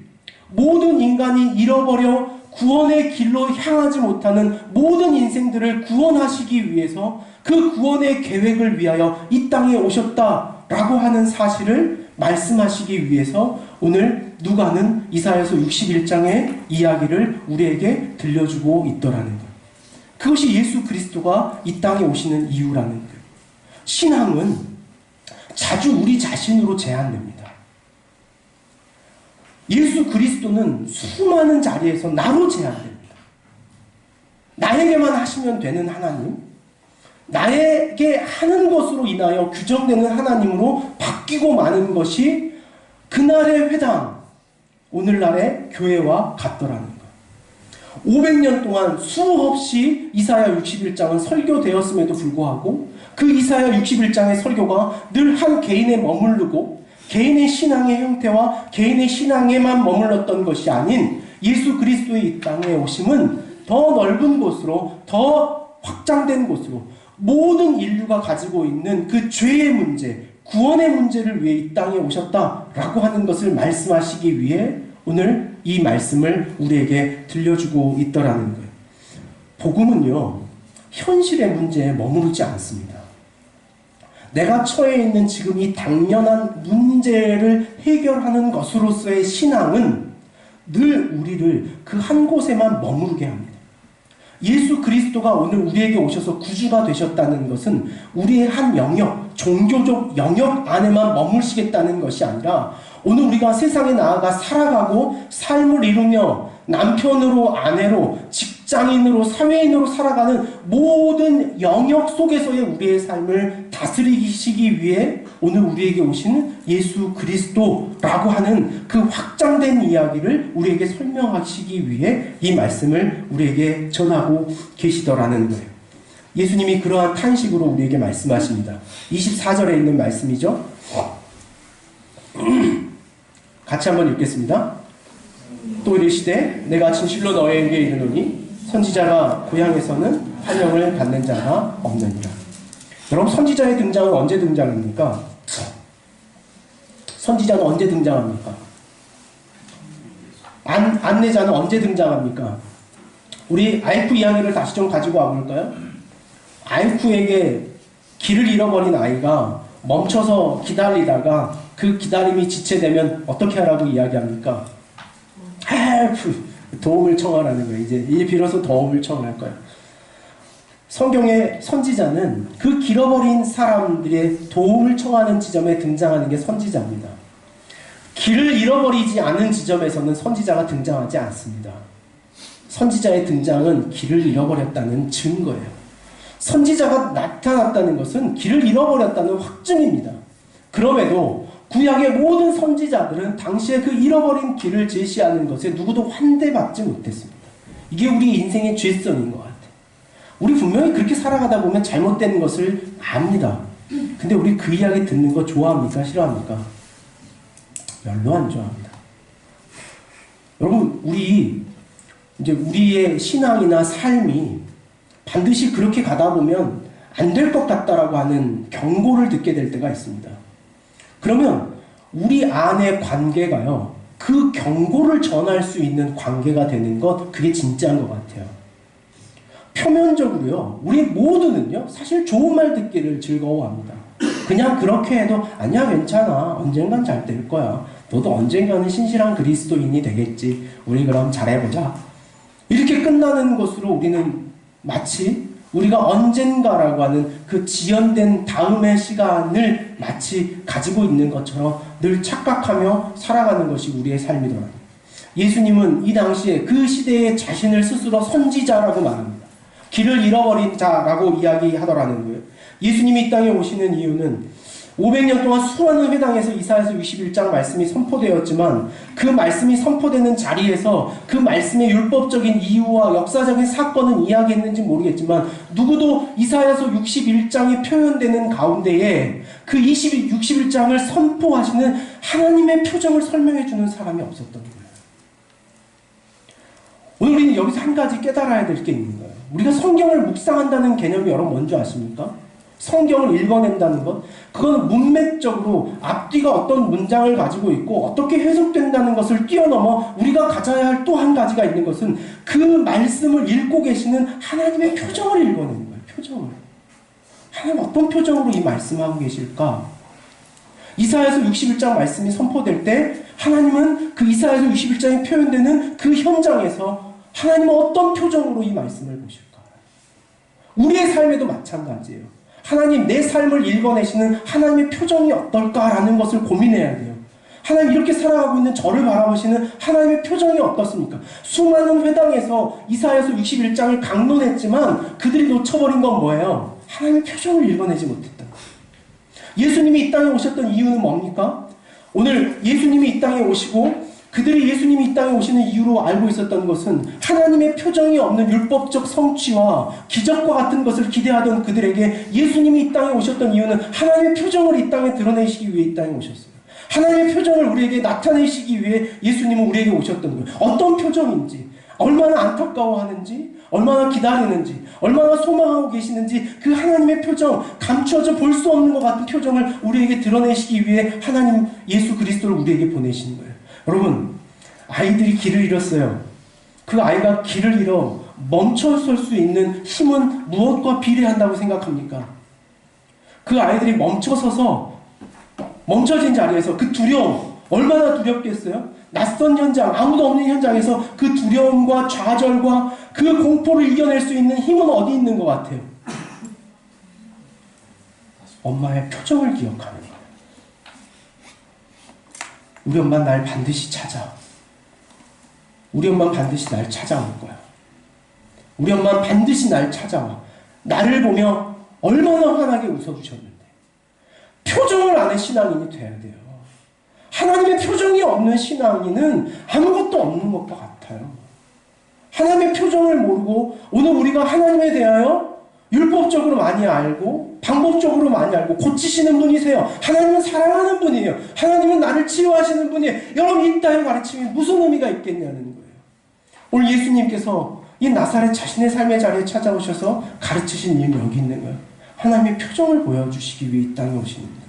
모든 인간이 잃어버려 구원의 길로 향하지 못하는 모든 인생들을 구원하시기 위해서 그 구원의 계획을 위하여 이 땅에 오셨다라고 하는 사실을 말씀하시기 위해서 오늘 누가는 이사야서 61장의 이야기를 우리에게 들려주고 있더라는 거예요. 그것이 예수 그리스도가 이 땅에 오시는 이유라는 거예요. 신앙은 자주 우리 자신으로 제한됩니다. 예수 그리스도는 수많은 자리에서 나로 제한됩니다. 나에게만 하시면 되는 하나님, 나에게 하는 것으로 인하여 규정되는 하나님으로 바뀌고 마는 것이 그날의 회당, 오늘날의 교회와 같더라는 거예요. 500년 동안 수없이 이사야 61장은 설교되었음에도 불구하고 그 이사야 61장의 설교가 늘 한 개인에 머무르고 개인의 신앙의 형태와 개인의 신앙에만 머물렀던 것이 아닌 예수 그리스도의 이 땅에 오심은 더 넓은 곳으로, 더 확장된 곳으로 모든 인류가 가지고 있는 그 죄의 문제, 구원의 문제를 위해 이 땅에 오셨다라고 하는 것을 말씀하시기 위해 오늘 이 말씀을 우리에게 들려주고 있더라는 거예요. 복음은요, 현실의 문제에 머무르지 않습니다. 내가 처해 있는 지금 이 당연한 문제를 해결하는 것으로서의 신앙은 늘 우리를 그 한 곳에만 머무르게 합니다. 예수 그리스도가 오늘 우리에게 오셔서 구주가 되셨다는 것은 우리의 한 영역, 종교적 영역 안에만 머물시겠다는 것이 아니라 오늘 우리가 세상에 나아가 살아가고 삶을 이루며 남편으로, 아내로, 직장인으로, 사회인으로 살아가는 모든 영역 속에서의 우리의 삶을 다스리시기 위해 오늘 우리에게 오시는 예수 그리스도라고 하는 그 확장된 이야기를 우리에게 설명하시기 위해 이 말씀을 우리에게 전하고 계시더라는 거예요. 예수님이 그러한 탄식으로 우리에게 말씀하십니다. 24절에 있는 말씀이죠. 같이 한번 읽겠습니다. 또 이르시되 내가 진실로 너희에게 이르노니 선지자가 고향에서는 환영을 받는 자가 없느니라. 여러분, 선지자의 등장은 언제 등장합니까? 선지자는 언제 등장합니까? 안내자는 언제 등장합니까? 우리 아이쿠 이야기를 다시 좀 가지고 와볼까요? 아이쿠에게 길을 잃어버린 아이가 멈춰서 기다리다가 그 기다림이 지체되면 어떻게 하라고 이야기합니까? help! 도움을 청하라는 거예요. 이제 비로소 도움을 청할 거예요. 성경의 선지자는 그 길어버린 사람들의 도움을 청하는 지점에 등장하는 게 선지자입니다. 길을 잃어버리지 않은 지점에서는 선지자가 등장하지 않습니다. 선지자의 등장은 길을 잃어버렸다는 증거예요. 선지자가 나타났다는 것은 길을 잃어버렸다는 확증입니다. 그럼에도 구약의 모든 선지자들은 당시에 그 잃어버린 길을 제시하는 것에 누구도 환대받지 못했습니다. 이게 우리 인생의 죄성인 것 같아요. 우리 분명히 그렇게 살아가다 보면 잘못된 것을 압니다. 근데 우리 그 이야기 듣는 거 좋아합니까? 싫어합니까? 별로 안 좋아합니다. 여러분, 우리의 신앙이나 삶이 반드시 그렇게 가다 보면 안 될 것 같다라고 하는 경고를 듣게 될 때가 있습니다. 그러면 우리 안의 관계가요, 그 경고를 전할 수 있는 관계가 되는 것, 그게 진짜인 것 같아요. 표면적으로요, 우리 모두는요, 사실 좋은 말 듣기를 즐거워합니다. 그냥 그렇게 해도 아니야, 괜찮아, 언젠간 잘 될 거야, 너도 언젠가는 신실한 그리스도인이 되겠지, 우리 그럼 잘해보자, 이렇게 끝나는 것으로 우리는 마치 우리가 언젠가라고 하는 그 지연된 다음의 시간을 마치 가지고 있는 것처럼 늘 착각하며 살아가는 것이 우리의 삶이더라고요. 예수님은 이 당시에 그 시대에 자신을 스스로 선지자라고 말합니다. 길을 잃어버린 자라고 이야기하더라는 거예요. 예수님이 이 땅에 오시는 이유는 500년 동안 수많은 회당에서 이사야서 61장 말씀이 선포되었지만 그 말씀이 선포되는 자리에서 그 말씀의 율법적인 이유와 역사적인 사건은 이야기했는지 모르겠지만 누구도 이사야서 61장이 표현되는 가운데에 그 61장을 선포하시는 하나님의 표정을 설명해 주는 사람이 없었던 거예요. 오늘 우리는 여기서 한 가지 깨달아야 될 게 있는 거예요. 우리가 성경을 묵상한다는 개념이 여러분 뭔지 아십니까? 성경을 읽어낸다는 것, 그건 문맥적으로 앞뒤가 어떤 문장을 가지고 있고 어떻게 해석된다는 것을 뛰어넘어 우리가 가져야 할 또 한 가지가 있는 것은 그 말씀을 읽고 계시는 하나님의 표정을 읽어내는 거예요. 표정을. 하나님 어떤 표정으로 이 말씀하고 계실까? 이사야서 61장 말씀이 선포될 때 하나님은 그 이사야서 61장에 표현되는 그 현장에서 하나님은 어떤 표정으로 이 말씀을 보실까? 우리의 삶에도 마찬가지예요. 하나님, 내 삶을 읽어내시는 하나님의 표정이 어떨까라는 것을 고민해야 돼요. 하나님, 이렇게 살아가고 있는 저를 바라보시는 하나님의 표정이 어떻습니까? 수많은 회당에서 이사야서 61장을 강론했지만 그들이 놓쳐버린 건 뭐예요? 하나님의 표정을 읽어내지 못했다. 예수님이 이 땅에 오셨던 이유는 뭡니까? 오늘 예수님이 이 땅에 오시고 그들이 예수님이 이 땅에 오시는 이유로 알고 있었던 것은 하나님의 표정이 없는 율법적 성취와 기적과 같은 것을 기대하던 그들에게 예수님이 이 땅에 오셨던 이유는 하나님의 표정을 이 땅에 드러내시기 위해 이 땅에 오셨어요. 하나님의 표정을 우리에게 나타내시기 위해 예수님은 우리에게 오셨던 거예요. 어떤 표정인지, 얼마나 안타까워하는지, 얼마나 기다리는지, 얼마나 소망하고 계시는지 그 하나님의 표정, 감추어져 볼 수 없는 것 같은 표정을 우리에게 드러내시기 위해 하나님 예수 그리스도를 우리에게 보내시는 거예요. 여러분, 아이들이 길을 잃었어요. 그 아이가 길을 잃어 멈춰설 수 있는 힘은 무엇과 비례한다고 생각합니까? 그 아이들이 멈춰서서 멈춰진 자리에서 그 두려움, 얼마나 두렵겠어요? 낯선 현장, 아무도 없는 현장에서 그 두려움과 좌절과 그 공포를 이겨낼 수 있는 힘은 어디 있는 것 같아요? 엄마의 표정을 기억하는 거예요. 우리 엄마 날 반드시 찾아. 우리 엄마 반드시 날 찾아올 거야. 우리 엄마 반드시 날 찾아와. 나를 보며 얼마나 환하게 웃어주셨는데. 표정을 아는 신앙인이 돼야 돼요. 하나님의 표정이 없는 신앙인은 아무것도 없는 것과 같아요. 하나님의 표정을 모르고 오늘 우리가 하나님에 대하여 율법적으로 많이 알고 방법적으로 많이 알고 고치시는 분이세요. 하나님은 사랑하는 분이에요. 하나님은 나를 치유하시는 분이에요. 여러분 이 땅의 가르침이 무슨 의미가 있겠냐는 거예요. 오늘 예수님께서 이 나사렛 자신의 삶의 자리에 찾아오셔서 가르치신 이유는 여기 있는 거예요. 하나님의 표정을 보여주시기 위해 이 땅에 오시는 거예요.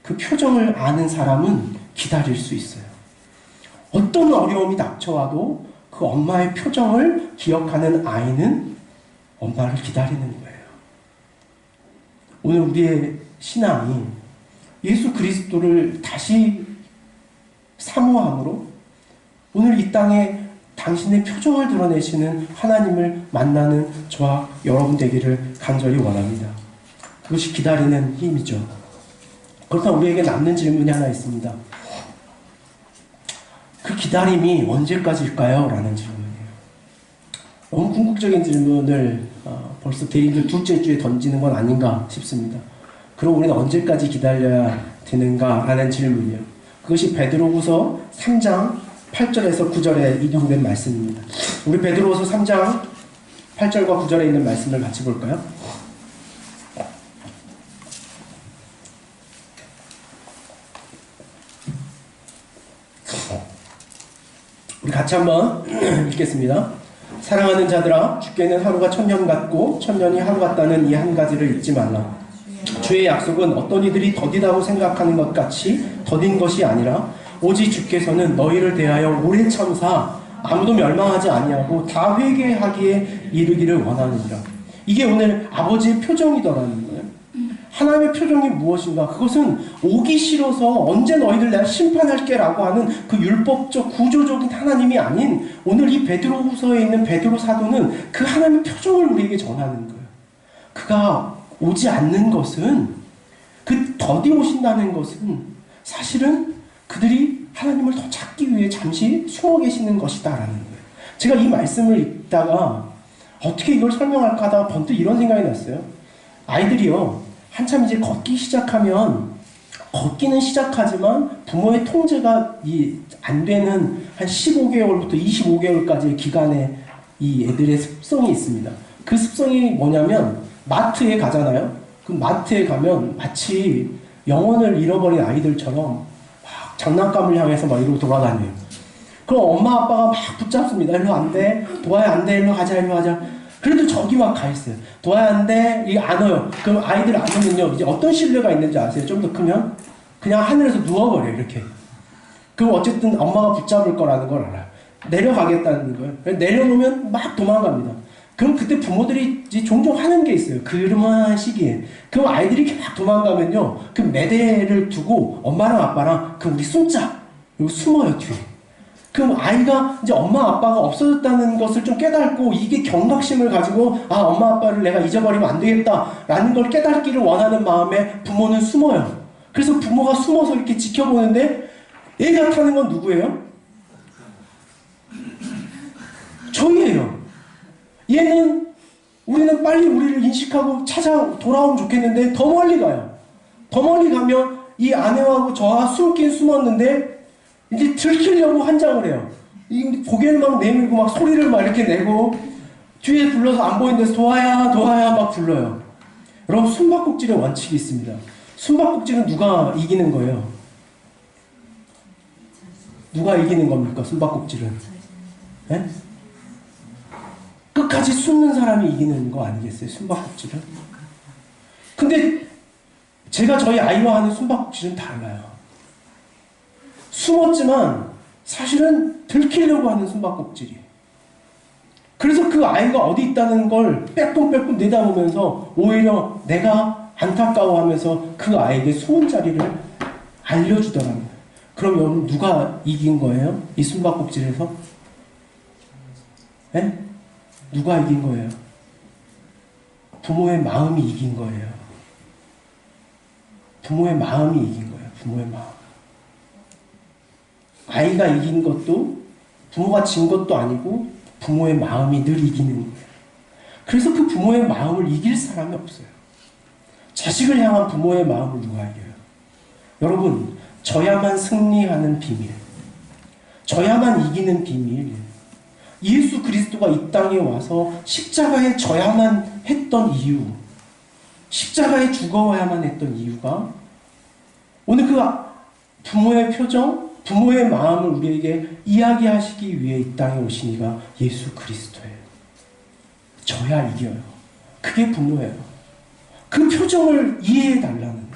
그 표정을 아는 사람은 기다릴 수 있어요. 어떤 어려움이 닥쳐와도 그 엄마의 표정을 기억하는 아이는 엄마를 기다리는 거예요. 오늘 우리의 신앙이 예수 그리스도를 다시 사모함으로 오늘 이 땅에 당신의 표정을 드러내시는 하나님을 만나는 저와 여러분 되기를 간절히 원합니다. 그것이 기다리는 힘이죠. 그렇다면 우리에게 남는 질문이 하나 있습니다. 그 기다림이 언제까지일까요? 라는 질문이에요. 너무 궁극적인 질문을 벌써 대인들 둘째 주에 던지는 건 아닌가 싶습니다. 그럼 우리는 언제까지 기다려야 되는가? 라는 질문이에요. 그것이 베드로후서 3장 8절에서 9절에 인용된 말씀입니다. 우리 베드로후서 3장 8절과 9절에 있는 말씀을 같이 볼까요? 우리 같이 한번 읽겠습니다. 사랑하는 자들아, 주께는 하루가 천년 같고 천년이 하루 같다는 이 한 가지를 잊지 말라. 주의 약속은 어떤 이들이 더디다고 생각하는 것 같이 더딘 것이 아니라 오직 주께서는 너희를 대하여 오래 참사 아무도 멸망하지 아니하고 다 회개하기에 이르기를 원하느니라. 이게 오늘 아버지의 표정이더라는 거예요. 하나님의 표정이 무엇인가? 그것은 오기 싫어서 언제 너희들 내가 심판할게 라고 하는 그 율법적 구조적인 하나님이 아닌 오늘 이 베드로후서에 있는 베드로 사도는 그 하나님의 표정을 우리에게 전하는 거예요. 그가 오지 않는 것은 그 더디 오신다는 것은 사실은 그들이 하나님을 더 찾기 위해 잠시 숨어 계시는 것이다 라는 거예요. 제가 이 말씀을 읽다가 어떻게 이걸 설명할까 하다가 번뜩 이런 생각이 났어요. 아이들이요 한참 이제 걷기 시작하면 걷기는 시작하지만 부모의 통제가 안 되는 한 15개월부터 25개월까지의 기간에 이 애들의 습성이 있습니다. 그 습성이 뭐냐면 마트에 가잖아요. 그 마트에 가면 마치 영혼을 잃어버린 아이들처럼 막 장난감을 향해서 막 이러고 돌아다녀요. 그럼 엄마 아빠가 막 붙잡습니다. 일로 안 돼. 도와야 안 돼. 일로 가자. 일로 가자. 그래도 저기 막 가 있어요. 도와야 안 돼. 이게 안 와요. 그럼 아이들 안 오면요. 이제 어떤 신뢰가 있는지 아세요? 좀 더 크면 그냥 하늘에서 누워버려요. 이렇게. 그럼 어쨌든 엄마가 붙잡을 거라는 걸 알아요. 내려가겠다는 거예요. 내려놓으면 막 도망갑니다. 그럼 그때 부모들이 이제 종종 하는 게 있어요. 그러한 시기에. 그럼 아이들이 막 도망가면요. 그 매대를 두고 엄마랑 아빠랑 그 우리 숨자. 그리고 숨어요, 뒤에. 그럼 아이가 이제 엄마 아빠가 없어졌다는 것을 좀 깨닫고 이게 경각심을 가지고 아 엄마 아빠를 내가 잊어버리면 안 되겠다라는 걸 깨닫기를 원하는 마음에 부모는 숨어요. 그래서 부모가 숨어서 이렇게 지켜보는데 애가 타는 건 누구예요? 저희예요. 얘는 우리는 빨리 우리를 인식하고 찾아 돌아오면 좋겠는데 더 멀리 가요. 더 멀리 가면 이 아내하고 저와 숨긴 숨었는데 이제 들키려고 환장을 해요. 이 고개를 막 내밀고 막 소리를 막 이렇게 내고 뒤에 불러서 안 보이는 데서 도와야 도와야 막 불러요. 여러분 숨바꼭질의 원칙이 있습니다. 숨바꼭질은 누가 이기는 거예요? 누가 이기는 겁니까? 숨바꼭질은? 네? 끝까지 숨는 사람이 이기는 거 아니겠어요? 숨바꼭질은? 근데 제가 저희 아이와 하는 숨바꼭질은 달라요. 숨었지만 사실은 들키려고 하는 숨바꼭질이에요. 그래서 그 아이가 어디 있다는 걸 빼꼼빼꼼 내다보면서 오히려 내가 안타까워하면서 그 아이에게 숨은 자리를 알려주더라고요. 그럼 여러분 누가 이긴 거예요? 이 숨바꼭질에서? 네? 누가 이긴 거예요? 부모의 마음이 이긴 거예요. 부모의 마음이 이긴 거예요. 부모의 마음. 아이가 이긴 것도 부모가 진 것도 아니고 부모의 마음이 늘 이기는 거예요. 그래서 그 부모의 마음을 이길 사람이 없어요. 자식을 향한 부모의 마음을 누가 이겨요? 여러분, 저야만 승리하는 비밀, 저야만 이기는 비밀, 예수 그리스도가 이 땅에 와서 십자가에 져야만 했던 이유, 십자가에 죽어야만 했던 이유가 오늘 그 부모의 표정, 부모의 마음을 우리에게 이야기하시기 위해 이 땅에 오신 이가 예수 그리스도예요. 져야 이겨요. 그게 부모예요. 그 표정을 이해해달라는 거예요.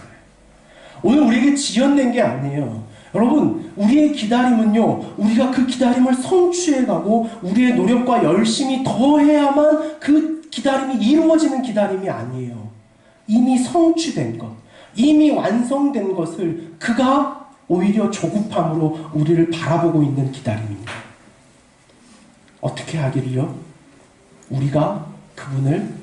오늘 우리에게 지연된 게 아니에요. 여러분, 우리의 기다림은요, 우리가 그 기다림을 성취해가고 우리의 노력과 열심히 더해야만 그 기다림이 이루어지는 기다림이 아니에요. 이미 성취된 것, 이미 완성된 것을 그가 오히려 조급함으로 우리를 바라보고 있는 기다림입니다. 어떻게 하기를요? 우리가 그분을,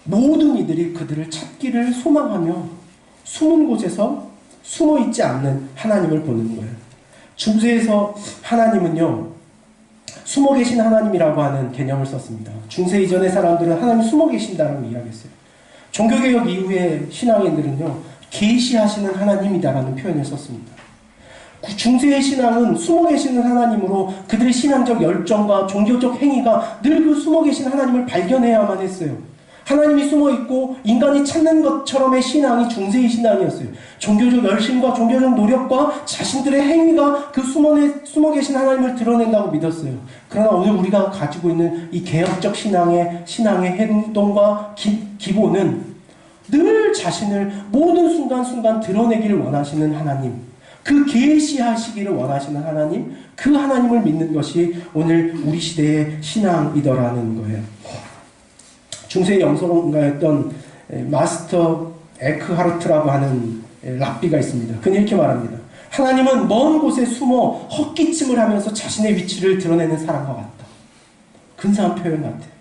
모든 이들이 그들을 찾기를 소망하며 숨은 곳에서 숨어있지 않는 하나님을 보는 거예요. 중세에서 하나님은요, 숨어 계신 하나님이라고 하는 개념을 썼습니다. 중세 이전의 사람들은 하나님 숨어 계신다라고 이야기했어요. 종교개혁 이후의 신앙인들은요, 계시하시는 하나님이다라는 표현을 썼습니다. 중세의 신앙은 숨어 계시는 하나님으로 그들의 신앙적 열정과 종교적 행위가 늘 그 숨어 계신 하나님을 발견해야만 했어요. 하나님이 숨어 있고 인간이 찾는 것처럼의 신앙이 중세의 신앙이었어요. 종교적 열심과 종교적 노력과 자신들의 행위가 그 숨어 계신 하나님을 드러낸다고 믿었어요. 그러나 오늘 우리가 가지고 있는 이 개혁적 신앙의 행동과 기본은 늘 자신을 모든 순간순간 드러내기를 원하시는 하나님, 그 계시하시기를 원하시는 하나님, 그 하나님을 믿는 것이 오늘 우리 시대의 신앙이더라는 거예요. 중세의 영성가였던 마스터 에크하르트라고 하는 랍비가 있습니다. 그는 이렇게 말합니다. 하나님은 먼 곳에 숨어 헛기침을 하면서 자신의 위치를 드러내는 사람과 같다. 근사한 표현 같아요.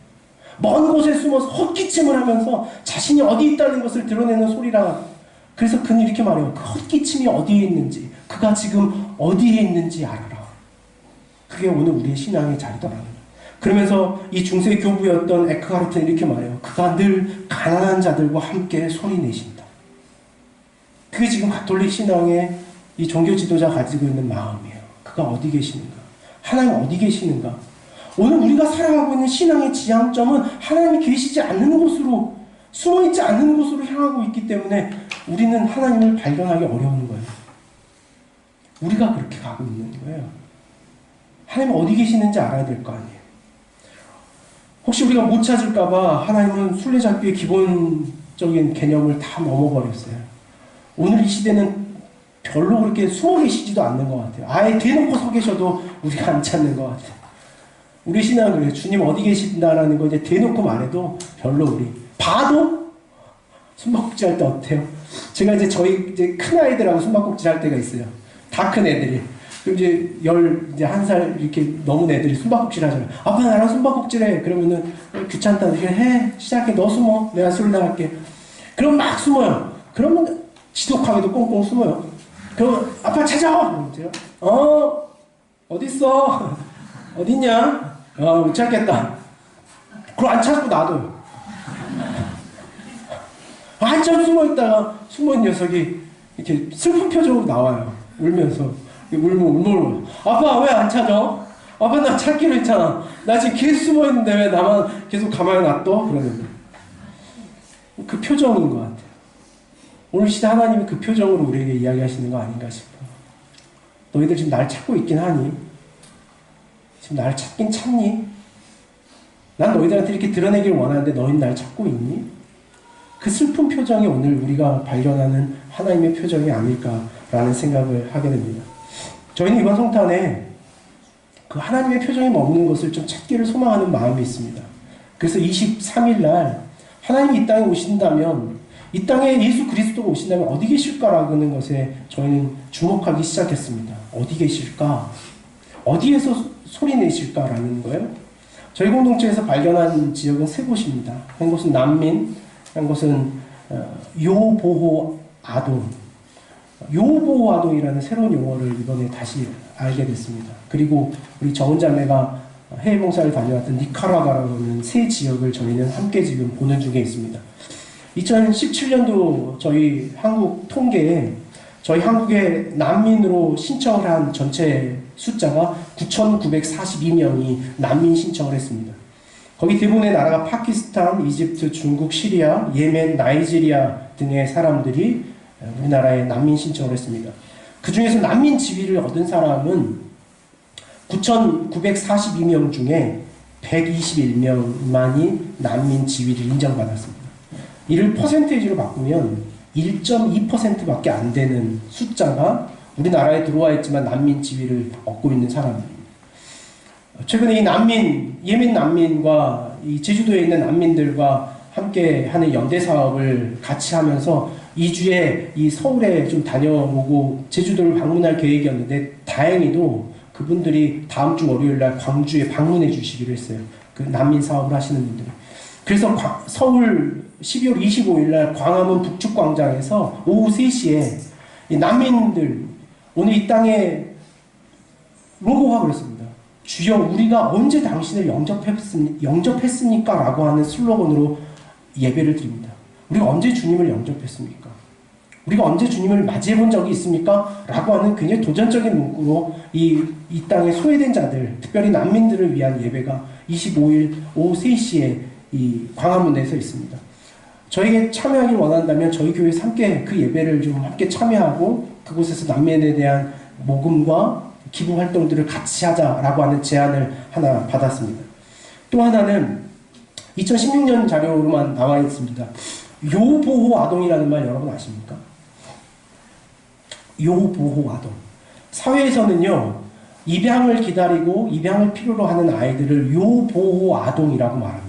먼 곳에 숨어서 헛기침을 하면서 자신이 어디 있다는 것을 드러내는 소리라. 그래서 그는 이렇게 말해요. 그 헛기침이 어디에 있는지, 그가 지금 어디에 있는지 알아라. 그게 오늘 우리의 신앙의 자리더라는 거예요. 그러면서 이 중세 교부였던 에크하르트는 이렇게 말해요. 그가 늘 가난한 자들과 함께 소리 내신다. 그게 지금 가톨릭 신앙의 이 종교 지도자 가지고 있는 마음이에요. 그가 어디 계시는가? 하나님 어디 계시는가? 오늘 우리가 살아가고 있는 신앙의 지향점은 하나님이 계시지 않는 곳으로, 숨어있지 않는 곳으로 향하고 있기 때문에 우리는 하나님을 발견하기 어려운 거예요. 우리가 그렇게 가고 있는 거예요. 하나님 어디 계시는지 알아야 될 거 아니에요. 혹시 우리가 못 찾을까봐 하나님은 순례잡기의 기본적인 개념을 다 넘어버렸어요. 오늘 이 시대는 별로 그렇게 숨어 계시지도 않는 것 같아요. 아예 대놓고 서 계셔도 우리가 안 찾는 것 같아요. 우리 신앙은 그래요. 주님 어디 계신다라는 거 이제 대놓고 말해도 별로 우리 봐도 숨바꼭질 할 때 어때요? 제가 이제 저희 이제 큰 아이들하고 숨바꼭질 할 때가 있어요. 다 큰 애들이. 그럼 이제 한 살 이렇게 넘은 애들이 숨바꼭질 하잖아요. 아빠 나랑 숨바꼭질 해. 그러면은 귀찮다. 이렇게 해. 시작해. 너 숨어. 내가 술 나갈게. 그럼 막 숨어요. 그러면 지독하게도 꽁꽁 숨어요. 그럼 아빠 찾아. 어딨어? 어딨냐? 못 찾겠다. 그럼 안 찾고 놔둬요. 한참 숨어있다가 숨어있는 녀석이 이렇게 슬픈 표정으로 나와요. 울면서. 울면 아빠 왜 안 찾아? 아빠 나 찾기로 했잖아. 나 지금 계속 숨어있는데 왜 나만 계속 가만히 놔둬? 그러는 거예요. 그 표정인 것 같아요. 오늘 시대 하나님이 그 표정으로 우리에게 이야기하시는 거 아닌가 싶어요. 너희들 지금 날 찾고 있긴 하니? 지금 날 찾긴 찾니? 난 너희들한테 이렇게 드러내길 원하는데 너희는 날 찾고 있니? 그 슬픈 표정이 오늘 우리가 발견하는 하나님의 표정이 아닐까라는 생각을 하게 됩니다. 저희는 이번 성탄에 그 하나님의 표정이 머무는 것을 좀 찾기를 소망하는 마음이 있습니다. 그래서 23일 날 하나님이 이 땅에 오신다면, 이 땅에 예수 그리스도가 오신다면 어디 계실까라는 것에 저희는 주목하기 시작했습니다. 어디 계실까? 어디에서 소리 내실까라는 거예요. 저희 공동체에서 발견한 지역은 세 곳입니다. 한 곳은 난민, 한 곳은 요보호 아동, 요보호 아동이라는 새로운 용어를 이번에 다시 알게 됐습니다. 그리고 우리 정은 자매가 해외 봉사를 다녀왔던 니카라과라는 세 지역을 저희는 함께 지금 보는 중에 있습니다. 2017년도 저희 한국 통계에 저희 한국의 난민으로 신청을 한 전체 숫자가 9,942명이 난민 신청을 했습니다. 거기 대부분의 나라가 파키스탄, 이집트, 중국, 시리아, 예멘, 나이지리아 등의 사람들이 우리나라에 난민 신청을 했습니다. 그 중에서 난민 지위를 얻은 사람은 9,942명 중에 121명만이 난민 지위를 인정받았습니다. 이를 퍼센테이지로 바꾸면 1.2%밖에 안 되는 숫자가 우리나라에 들어와 있지만 난민 지위를 얻고 있는 사람입니다. 최근에 이 난민, 예멘 난민과 이 제주도에 있는 난민들과 함께 하는 연대 사업을 같이 하면서 2주에 이 서울에 좀 다녀오고 제주도를 방문할 계획이었는데, 다행히도 그분들이 다음 주 월요일 날 광주에 방문해 주시기로 했어요. 그 난민 사업을 하시는 분들이. 그래서 서울 12월 25일 날 광화문 북측광장에서 오후 3시에 이 난민들, 오늘 이 땅에 로고가 그랬습니다. 주여, 우리가 언제 당신을 영접했습니까? 라고 하는 슬로건으로 예배를 드립니다. 우리가 언제 주님을 영접했습니까? 우리가 언제 주님을 맞이해 본 적이 있습니까? 라고 하는 굉장히 도전적인 문구로 이 땅에 소외된 자들, 특별히 난민들을 위한 예배가 25일 오후 3시에 이 광화문에서 있습니다. 저에게 참여하길 원한다면 저희 교회에서 함께 그 예배를 좀 함께 참여하고 그곳에서 난민에 대한 모금과 기부 활동들을 같이 하자라고 하는 제안을 하나 받았습니다. 또 하나는 2016년 자료로만 나와 있습니다. 요보호 아동이라는 말 여러분 아십니까? 요보호 아동. 사회에서는요, 입양을 기다리고 입양을 필요로 하는 아이들을 요보호 아동이라고 말합니다.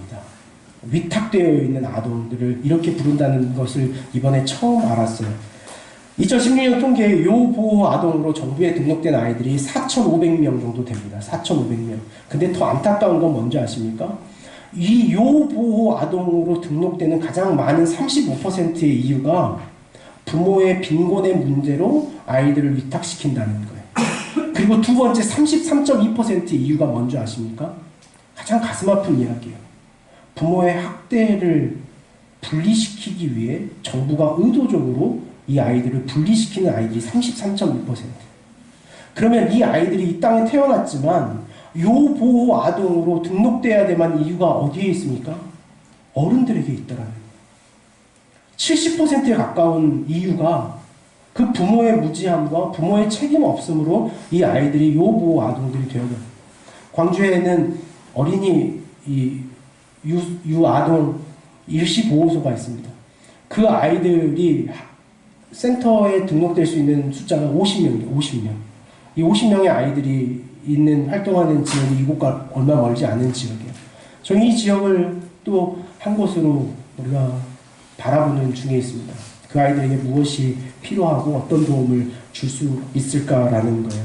위탁되어 있는 아동들을 이렇게 부른다는 것을 이번에 처음 알았어요. 2016년 통계에 요보호 아동으로 정부에 등록된 아이들이 4,500명 정도 됩니다. 4,500명. 근데 더 안타까운 건 뭔지 아십니까? 이 요보호 아동으로 등록되는 가장 많은 35%의 이유가 부모의 빈곤의 문제로 아이들을 위탁시킨다는 거예요. 그리고 두 번째 33.2%의 이유가 뭔지 아십니까? 가장 가슴 아픈 이야기예요. 부모의 학대를 분리시키기 위해 정부가 의도적으로 이 아이들을 분리시키는 아이들이 33.2%. 그러면 이 아이들이 이 땅에 태어났지만 요보호 아동으로 등록돼야 되만 이유가 어디에 있습니까? 어른들에게 있더라는 70%에 가까운 이유가 그 부모의 무지함과 부모의 책임 없음으로 이 아이들이 요보호 아동들이 되어요. 광주에는 어린이 유아동 일시보호소가 있습니다. 그 아이들이 센터에 등록될 수 있는 숫자가 50명이에요. 50명. 이 50명의 아이들이 있는 활동하는 지역이 이곳과 얼마 멀지 않은 지역이에요. 저희 이 지역을 또 한 곳으로 우리가 바라보는 중에 있습니다. 그 아이들에게 무엇이 필요하고 어떤 도움을 줄 수 있을까라는 거예요.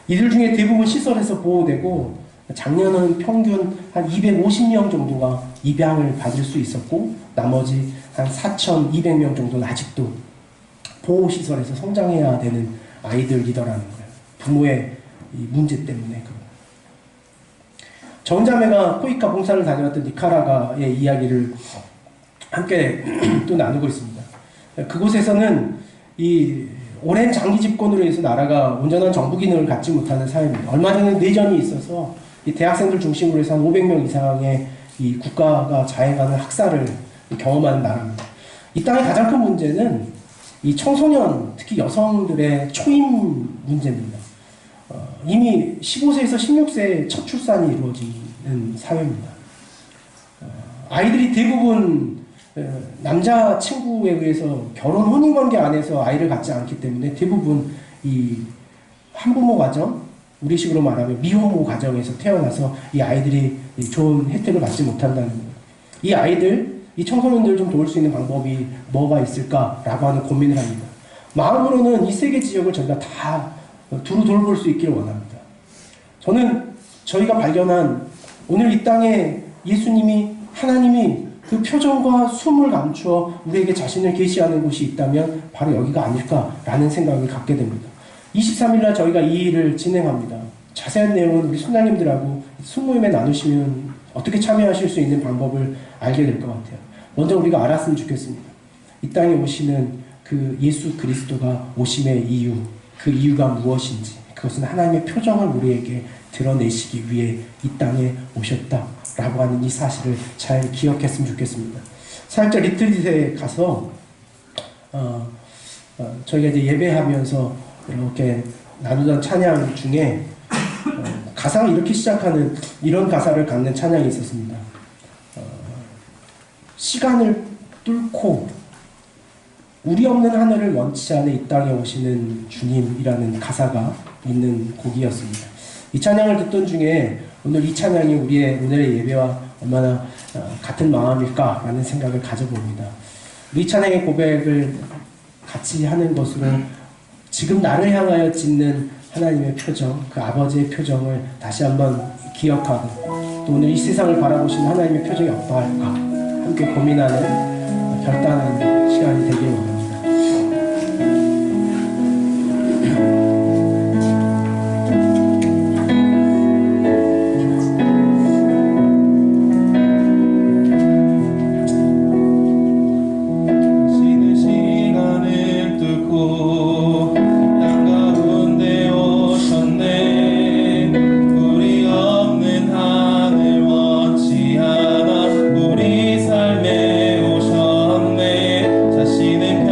이들 중에 대부분 시설에서 보호되고 작년은 평균 한 250명 정도가 입양을 받을 수 있었고 나머지 한 4,200명 정도는 아직도 보호시설에서 성장해야 되는 아이들이더라는 거예요. 부모의 이 문제 때문에. 정자매가 코이카 봉사를 다녀왔던 니카라과의 이야기를 함께 또 나누고 있습니다. 그곳에서는 이 오랜 장기 집권으로 인해서 나라가 온전한 정부 기능을 갖지 못하는 사회입니다. 얼마 전에 내전이 있어서 이 대학생들 중심으로 해서 한 500명 이상의 이 국가가 자행하는 학살을 경험하는 나라입니다. 이 땅의 가장 큰 문제는 이 청소년, 특히 여성들의 초임 문제입니다. 이미 15세에서 16세에 첫 출산이 이루어지는 사회입니다. 아이들이 대부분 남자 친구에 의해서 결혼 혼인관계 안에서 아이를 갖지 않기 때문에 대부분 이 한부모 가정 우리식으로 말하면 미혼모 가정에서 태어나서 이 아이들이 좋은 혜택을 받지 못한다는 거예요. 이 아이들, 이 청소년들을 좀 도울 수 있는 방법이 뭐가 있을까라고 하는 고민을 합니다. 마음으로는 이 세 개 지역을 저희가 다 두루 돌볼 수 있기를 원합니다. 저는 저희가 발견한 오늘 이 땅에 예수님이, 하나님이 그 표정과 숨을 감추어 우리에게 자신을 계시하는 곳이 있다면 바로 여기가 아닐까라는 생각을 갖게 됩니다. 23일날 저희가 이 일을 진행합니다. 자세한 내용은 우리 순장님들하고 순모임에 나누시면 어떻게 참여하실 수 있는 방법을 알게 될 것 같아요. 먼저 우리가 알았으면 좋겠습니다. 이 땅에 오시는 그 예수 그리스도가 오심의 이유, 그 이유가 무엇인지, 그것은 하나님의 표정을 우리에게 드러내시기 위해 이 땅에 오셨다라고 하는 이 사실을 잘 기억했으면 좋겠습니다. 살짝 리트릿에 가서 저희가 이제 예배하면서 이렇게 나누던 찬양 중에 가사가 이렇게 시작하는 이런 가사를 갖는 찬양이 있었습니다. 시간을 뚫고 우리 없는 하늘을 원치 않아 이 땅에 오시는 주님이라는 가사가 있는 곡이었습니다. 이 찬양을 듣던 중에 오늘 이 찬양이 오늘의 예배와 얼마나 같은 마음일까라는 생각을 가져봅니다. 이 찬양의 고백을 같이 하는 것으로 지금 나를 향하여 짓는 하나님의 표정, 그 아버지의 표정을 다시 한번 기억하고 또 오늘 이 세상을 바라보시는 하나님의 표정이 어떠할까 함께 고민하는 결단하는 시간이 되길 원합니다. 우리 삶에 오셨네. 자신은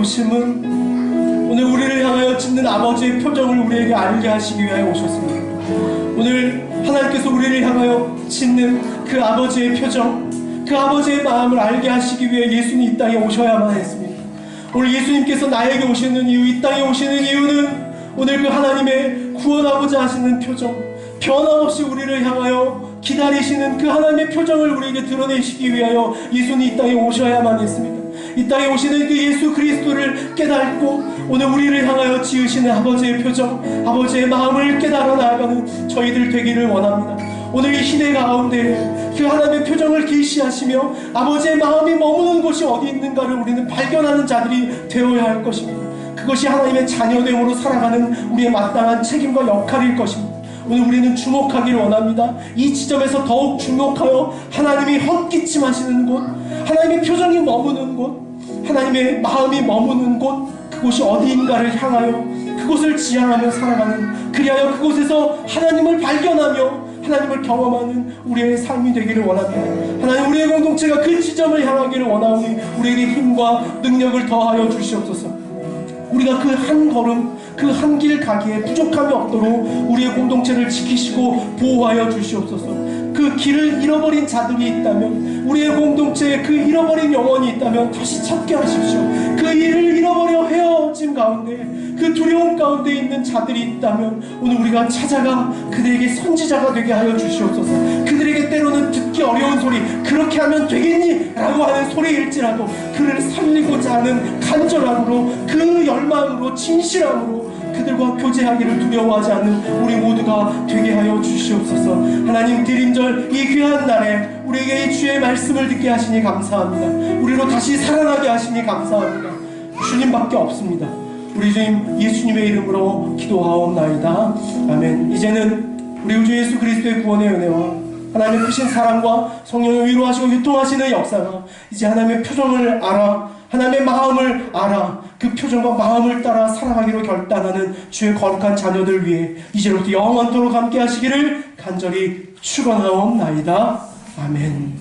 오심은 오늘 우리를 향하여 짓는 아버지의 표정을 우리에게 알게 하시기 위하여 오셨습니다. 오늘 하나님께서 우리를 향하여 짓는 그 아버지의 표정, 그 아버지의 마음을 알게 하시기 위해 예수님 이 땅에 오셔야만 했습니다. 오늘 예수님께서 나에게 오시는 이유, 이 땅에 오시는 이유는 오늘 그 하나님의 구원하고자 하시는 표정, 변함없이 우리를 향하여 기다리시는 그 하나님의 표정을 우리에게 드러내시기 위하여 예수님 이 땅에 오셔야만 했습니다. 이 땅에 오시는 그 예수 그리스도를 깨닫고 오늘 우리를 향하여 지으시는 아버지의 표정, 아버지의 마음을 깨달아 나아가는 저희들 되기를 원합니다. 오늘 이 시대 가운데 그 하나님의 표정을 계시하시며 아버지의 마음이 머무는 곳이 어디 있는가를 우리는 발견하는 자들이 되어야 할 것입니다. 그것이 하나님의 자녀됨으로 살아가는 우리의 마땅한 책임과 역할일 것입니다. 오늘 우리는 주목하기를 원합니다. 이 지점에서 더욱 주목하여 하나님이 헛기침하시는 곳, 하나님의 표정이 머무는 곳, 하나님의 마음이 머무는 곳, 그곳이 어디인가를 향하여 그곳을 지향하며 살아가는, 그리하여 그곳에서 하나님을 발견하며 하나님을 경험하는 우리의 삶이 되기를 원합니다. 하나님, 우리의 공동체가 그 지점을 향하기를 원하오니 우리에게 힘과 능력을 더하여 주시옵소서. 우리가 그 한 걸음, 그 한 길 가기에 부족함이 없도록 우리의 공동체를 지키시고 보호하여 주시옵소서. 그 길을 잃어버린 자들이 있다면, 우리의 공동체에 그 잃어버린 영혼이 있다면 다시 찾게 하십시오. 그 일을 잃어버려 헤어짐 가운데, 그 두려움 가운데 있는 자들이 있다면 오늘 우리가 찾아가 그들에게 선지자가 되게 하여 주시옵소서. 그들에게 때로는 듣기 어려운 소리, 그렇게 하면 되겠니? 라고 하는 소리일지라도 그를 살리고자 하는 간절함으로, 그 열망으로, 진실함으로 그들과 교제하기를 두려워하지 않는 우리 모두가 되게 하여 주시옵소서. 하나님, 드림절 이 귀한 날에 우리에게 이 주의 말씀을 듣게 하시니 감사합니다. 우리로 다시 살아나게 하시니 감사합니다. 주님밖에 없습니다. 우리 주님 예수님의 이름으로 기도하옵나이다. 아멘. 이제는 우리 주 예수 그리스도의 구원의 은혜와 하나님의 크신 사랑과 성령을 위로하시고 교통하시는 역사가 이제 하나님의 표정을 알아, 하나님의 마음을 알아 그 표정과 마음을 따라 살아가기로 결단하는 주의 거룩한 자녀들 위해 이제로부터 영원토록 함께 하시기를 간절히 축원하옵나이다. 아멘.